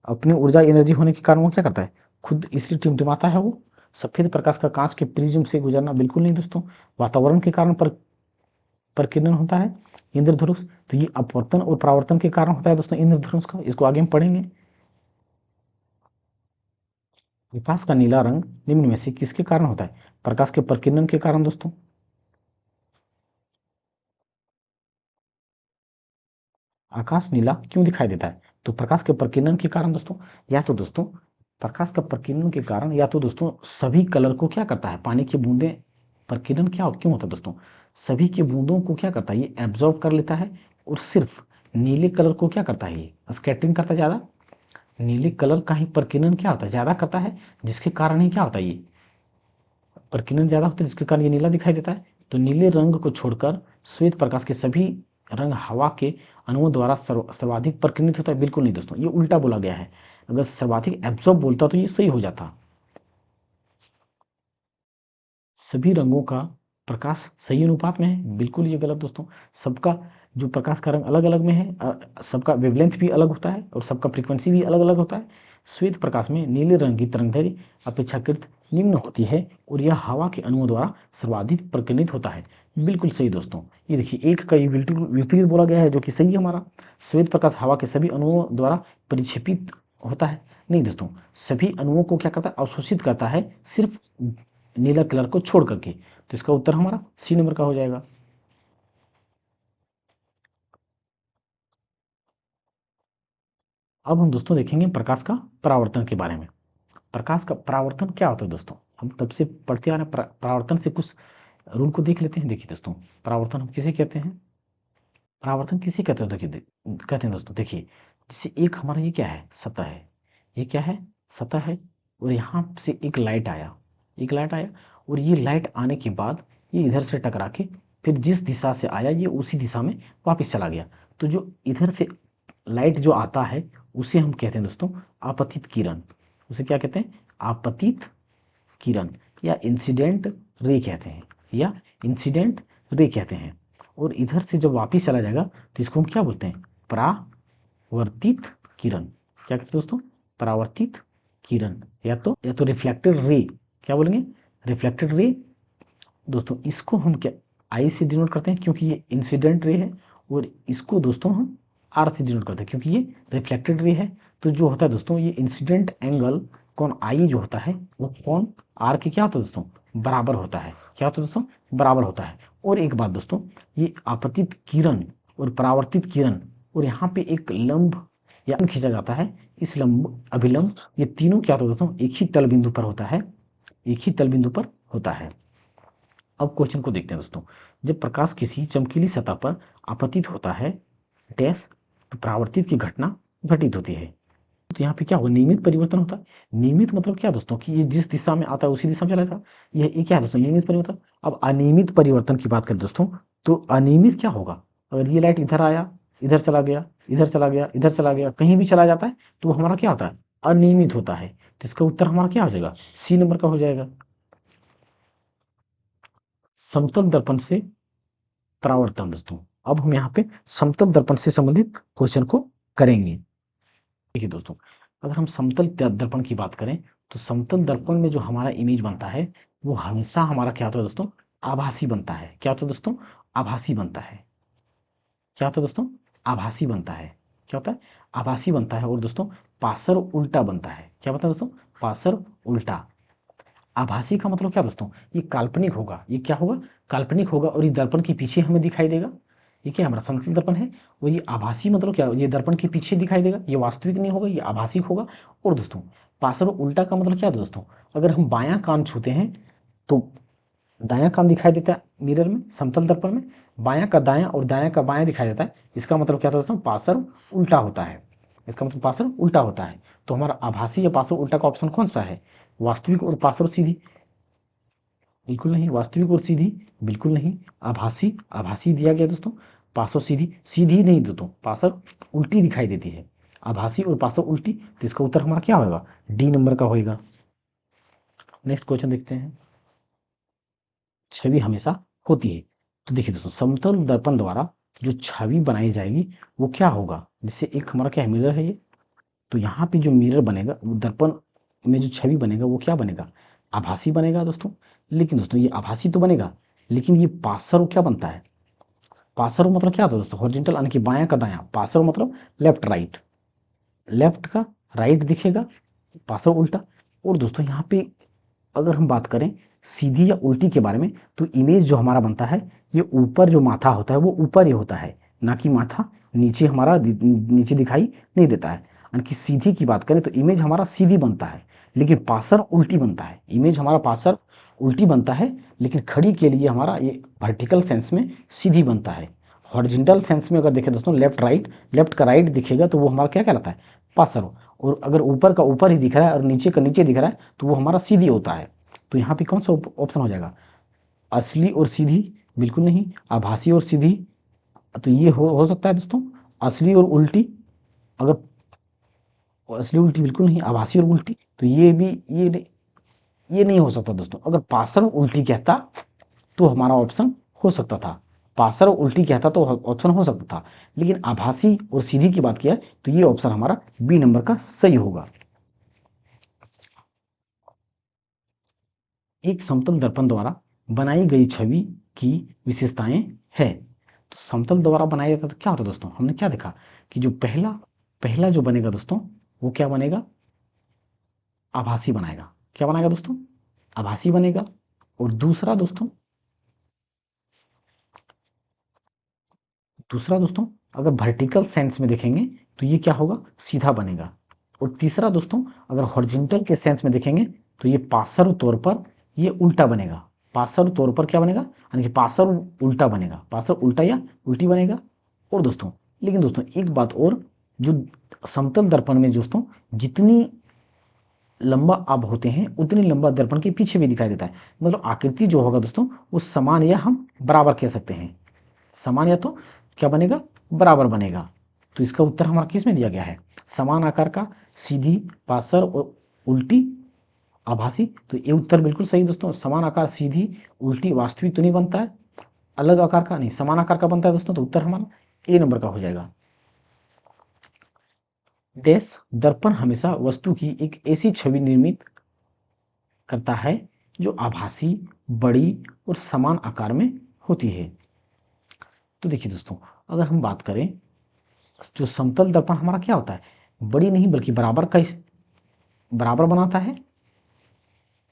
अपनी ऊर्जा एनर्जी होने के कारण वो क्या करता है? खुद इसलिए टिमटिमाता है वो। सफेद प्रकाश का कांच के प्रिज्म से गुजरना, बिल्कुल नहीं दोस्तों। वातावरण के कारण प्रकीर्णन होता है। इंद्रधनुष, तो ये अपवर्तन और परावर्तन के कारण होता है दोस्तों इंद्रधनुष का। इसको आगे हम पढ़ेंगे। प्रकाश का नीला रंग निम्न में से किसके कारण होता है? प्रकाश के प्रकीर्णन के कारण दोस्तों। आकाश नीला क्यों दिखाई देता है? तो प्रकाश के प्रकीर्णन के कारण दोस्तों। या तो दोस्तों प्रकाश का प्रकीर्णन के कारण, या तो दोस्तों सभी कलर को क्या करता है? पानी की बूंदें। प्रकीर्णन क्या क्यों होता है दोस्तों? सभी की बूंदों को क्या करता है? ये एब्जॉर्ब कर लेता है। और सिर्फ नीले कलर को क्या करता है? ये स्कैटरिंग करता है ज़्यादा। नीले कलर का ही प्रकीर्णन क्या होता है? ज़्यादा करता है, जिसके कारण ही क्या होता है? ये प्रकीर्णन ज़्यादा होता है, जिसके कारण ये नीला दिखाई देता है। तो नीले रंग को छोड़कर श्वेत प्रकाश के सभी रंग हवा के अणुओं द्वारा सर्वाधिक प्रकीर्णित होता है। बिल्कुल नहीं दोस्तों, ये उल्टा बोला गया है। अगर सर्वाधिक एब्जॉर्ब बोलता तो ये सही हो जाता। सभी रंगों का प्रकाश सही अनुपात में है। बिल्कुल ये गलत दोस्तों। सबका जो प्रकाश का रंग अलग अलग में है, सबका वेवलेंथ भी अलग होता है और सबका फ्रीक्वेंसी भी अलग अलग होता है। श्वेत प्रकाश में नीले रंग की तरंगदैर्घ्य अपेक्षाकृत निम्न होती है और यह हवा के अणुओं द्वारा सर्वाधिक प्रकीर्णित होता है। बिल्कुल सही दोस्तों। ये देखिए, एक का ये बिल्कुल विपरीत बोला गया है, जो कि सही है हमारा। श्वेत प्रकाश हवा के सभी अणुओं द्वारा परिक्षेपित होता है। नहीं दोस्तों, सभी अणुओं को क्या करता है? अवशोषित करता है, सिर्फ नीला कलर को छोड़ करके। तो इसका उत्तर हमारा सी नंबर का हो जाएगा। अब हम दोस्तों देखेंगे प्रकाश का परावर्तन के बारे में। प्रकाश का परावर्तन क्या होता है दोस्तों? हम तब से पढ़ते आ रहे हैं। परावर्तन से कुछ रूल को देख लेते हैं। देखिए दोस्तों, परावर्तन हम किसे कहते हैं? परावर्तन किसे कहते हैं? देखिए कहते हैं दोस्तों, देखिए जैसे एक हमारा ये क्या है, सतह है, ये क्या है, सतह है, और यहाँ से एक लाइट आया, एक लाइट आया, और ये लाइट आने के बाद ये इधर से टकरा के फिर जिस दिशा से आया ये उसी दिशा में वापस चला गया। तो जो इधर से लाइट जो आता है उसे हम कहते हैं दोस्तों आपतित किरण। उसे क्या कहते हैं? आपतित किरण, या इंसिडेंट रे कहते हैं, या इंसिडेंट रे कहते हैं। और इधर से जब वापिस चला जाएगा तो इसको हम क्या बोलते हैं? परावर्तित किरण। क्या कहते हैं दोस्तों? परावर्तित किरण, या तो रिफ्लेक्टेड रे। क्या बोलेंगे? Reflected ray. दोस्तों इसको हम क्या आई से डिनोट करते हैं क्योंकि ये इंसिडेंट रे है, और इसको दोस्तों हम आर से डिनोट करते हैं क्योंकि ये रिफ्लेक्टेड रे है। तो जो होता है दोस्तों, ये इंसिडेंट एंगल कौन आई जो होता है वो कौन आर के क्या होता है दोस्तों? बराबर होता है। क्या होता है दोस्तों? बराबर होता है। और एक बात दोस्तों, ये आपतित किरण और परावर्तित किरण, और यहाँ पे एक लंब या खींचा जाता है, इस लंब अभिलंब, ये तीनों क्या होता है दोस्तों? एक ही तल बिंदु पर होता है, एक ही तल बिंदु पर होता है। अब क्वेश्चन को देखते हैं दोस्तों। जब प्रकाश किसी चमकीली सतह पर आपतित होता है डैश, तो परावर्तित की घटना घटित होती है। तो यहाँ पे क्या होगा? नियमित परिवर्तन होता है। नियमित मतलब क्या दोस्तों? कि ये जिस दिशा में आता है उसी दिशा में चला जाता है। ये क्या है दोस्तों? नियमित परिवर्तन। अब अनियमित परिवर्तन की बात करें दोस्तों, तो अनियमित क्या होगा? अगर ये लाइट इधर आया, इधर चला गया, इधर चला गया, इधर चला गया, कहीं भी चला जाता है, तो वो हमारा क्या होता है? अनियमित होता है। तो इसका उत्तर हमारा क्या हो जाएगा? सी नंबर का हो जाएगा। समतल दर्पण से परावर्तन दोस्तों, अब हम यहाँ पे समतल दर्पण से संबंधित क्वेश्चन को करेंगे। देखिए दोस्तों, अगर हम समतल दर्पण की बात करें तो समतल दर्पण में जो हमारा इमेज बनता है वो हमेशा हमारा क्या होता है दोस्तों? आभासी बनता है। क्या होता है दोस्तों? आभासी बनता है। क्या होता है दोस्तों? आभासी बनता है। क्या होता है? आभासी बनता है। और दोस्तों पासर उल्टा बनता है। क्या बनता है दोस्तों? पासर उल्टा। आभासी का मतलब क्या दोस्तों? ये काल्पनिक होगा। ये क्या होगा? काल्पनिक होगा, और ये दर्पण के पीछे हमें दिखाई देगा। ये क्या हमारा समतल दर्पण है, वो ये आभासी मतलब क्या? ये दर्पण के पीछे दिखाई देगा, ये वास्तविक नहीं होगा, ये आभासी होगा। और दोस्तों पार्श्व उल्टा का मतलब क्या दोस्तों? अगर हम बायां कान छूते हैं तो दायां कान दिखाई देता है मिरर में, समतल दर्पण में। बायां का दायां और दायां का बायां दिखाई देता है। इसका मतलब क्या था दोस्तों? पार्श्व उल्टा होता है। इसका मतलब पार्श्व उल्टा होता है। तो हमारा आभासी या पार्श्व उल्टा का ऑप्शन कौन सा है? वास्तविक और पार्श्व सीधी? बिल्कुल नहीं। वास्तविक और सीधी? बिल्कुल नहीं। आभासी, आभासी दिया गया दोस्तों। पार्श्व सीधी, सीधी नहीं दोस्तों, पार्श्व उल्टी दिखाई देती है। आभासी और पार्श्व उल्टी, तो इसका उत्तर हमारा क्या होगा? डी नंबर का होएगा। नेक्स्ट क्वेश्चन देखते हैं। छवि हमेशा होती है। तो देखिए दोस्तों, समतल दर्पण द्वारा जो छवि बनाई जाएगी वो क्या होगा? जैसे एक हमारा क्या है, मिरर है ये, तो यहाँ पे जो मिरर बनेगा, दर्पण में जो छवि बनेगा वो क्या बनेगा? आभासी बनेगा दोस्तों। लेकिन दोस्तों ये आभासी तो बनेगा, लेकिन ये पार्श्व क्या बनता है? पार्श्व मतलब क्या होता है दोस्तों? हॉरिजॉन्टल, यानी कि बायां का दायां। पार्श्व मतलब लेफ्ट राइट, लेफ्ट का राइट दिखेगा, पार्श्व उल्टा। और दोस्तों यहाँ पे अगर हम बात करें सीधी या उल्टी के बारे में, तो इमेज जो हमारा बनता है, ये ऊपर जो माथा होता है वो ऊपर ही होता है, ना कि माथा नीचे हमारा नीचे दिखाई नहीं देता है। यानी कि सीधी की बात करें तो इमेज हमारा सीधी बनता है, लेकिन पासर उल्टी बनता है। इमेज हमारा पासर उल्टी बनता है, लेकिन खड़ी के लिए हमारा ये वर्टिकल सेंस में सीधी बनता है। हॉरिजॉन्टल सेंस में अगर देखें दोस्तों, लेफ्ट राइट, लेफ्ट का राइट दिखेगा तो वो हमारा क्या कहलाता है? पासर। और अगर ऊपर का ऊपर ही दिख रहा है और नीचे का नीचे दिख रहा है तो वो हमारा सीधी होता है। तो यहाँ पे कौन सा ऑप्शन हो जाएगा? असली और सीधी? बिल्कुल नहीं। आभासी और सीधी? तो ये हो सकता है दोस्तों असली और उल्टी। अगर असली उल्टी बिल्कुल नहीं, आभासी और उल्टी, तो ये भी ये नहीं हो सकता दोस्तों। अगर पासर उल्टी कहता तो हमारा ऑप्शन हो सकता था। पासर उल्टी कहता तो ऑप्शन हो सकता था, लेकिन आभासी और सीधी की बात किया तो ये ऑप्शन हमारा बी नंबर का सही होगा। एक समतल दर्पण द्वारा बनाई गई छवि की विशेषताएं है। तो समतल द्वारा बनाया जाता है तो क्या होता है दोस्तों? हमने क्या देखा कि जो पहला पहला जो बनेगा दोस्तों वो क्या बनेगा? आभासी बनाएगा। क्या बनाएगा दोस्तों? आभासी बनेगा। और दूसरा दोस्तों अगर वर्टिकल सेंस में देखेंगे तो ये क्या होगा? सीधा बनेगा। और तीसरा दोस्तों अगर हॉरिजॉन्टल के सेंस में देखेंगे तो ये पार्श्व तौर पर ये उल्टा बनेगा। पार्श्व तौर पर क्या बनेगा? यानी कि पार्श्व उल्टा बनेगा। पार्श्व उल्टा या उल्टी बनेगा। और दोस्तों लेकिन दोस्तों एक बात और, जो समतल दर्पण में दोस्तों जितनी लंबा आप होते हैं उतनी लंबा दर्पण के पीछे भी दिखाई देता है। मतलब आकृति जो होगा दोस्तों वो समान या हम बराबर कह सकते हैं, समान या तो क्या बनेगा, बराबर बनेगा। तो इसका उत्तर हमारा किस में दिया गया है, समान आकार का, सीधी, पासर और उल्टी, आभासी। तो ये उत्तर बिल्कुल सही दोस्तों। समान आकार, सीधी, उल्टी वास्तविक तो नहीं बनता है, अलग आकार का नहीं, समान आकार का बनता है दोस्तों। तो उत्तर हमारा ए नंबर का हो जाएगा। देश दर्पण हमेशा वस्तु की एक ऐसी छवि निर्मित करता है जो आभासी, बड़ी और समान आकार में होती है। तो देखिए दोस्तों अगर हम बात करें, जो समतल दर्पण हमारा क्या होता है, बड़ी नहीं बल्कि बराबर का बराबर बनाता है।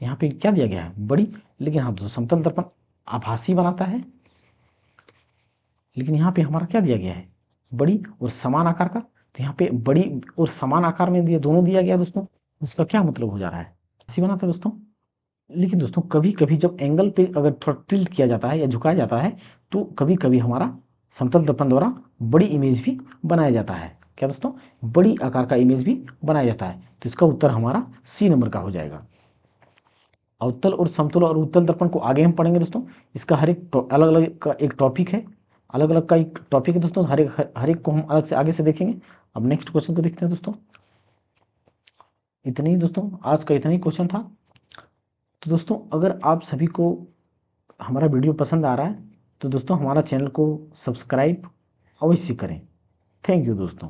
यहाँ पे क्या दिया गया है, बड़ी। लेकिन हाँ दोस्तों समतल दर्पण आभासी बनाता है, लेकिन यहाँ पे हमारा क्या दिया गया है, बड़ी और समान आकार का। तो यहाँ पे बड़ी और समान आकार में दिया, दोनों दिया गया दोस्तों। इसका क्या मतलब हो जा रहा है, आभासी बनाता है दोस्तों। लेकिन दोस्तों कभी कभी जब एंगल पे अगर थोड़ा टिल्ट किया जाता है या झुकाया जाता है तो कभी कभी हमारा समतल दर्पण द्वारा बड़ी इमेज भी बनाया जाता है। क्या दोस्तों, बड़ी आकार का इमेज भी बनाया जाता है। तो इसका उत्तर हमारा सी नंबर का हो जाएगा। अवतल और समतल और उत्तल दर्पण को आगे हम पढ़ेंगे दोस्तों। इसका हर एक अलग अलग का एक टॉपिक है, अलग अलग का एक टॉपिक है दोस्तों। हर एक को हम अलग से आगे से देखेंगे। अब नेक्स्ट क्वेश्चन को देखते हैं दोस्तों। इतने ही दोस्तों, आज का इतना ही क्वेश्चन था। तो दोस्तों अगर आप सभी को हमारा वीडियो पसंद आ रहा है तो दोस्तों हमारा चैनल को सब्सक्राइब अवश्य करें। थैंक यू दोस्तों।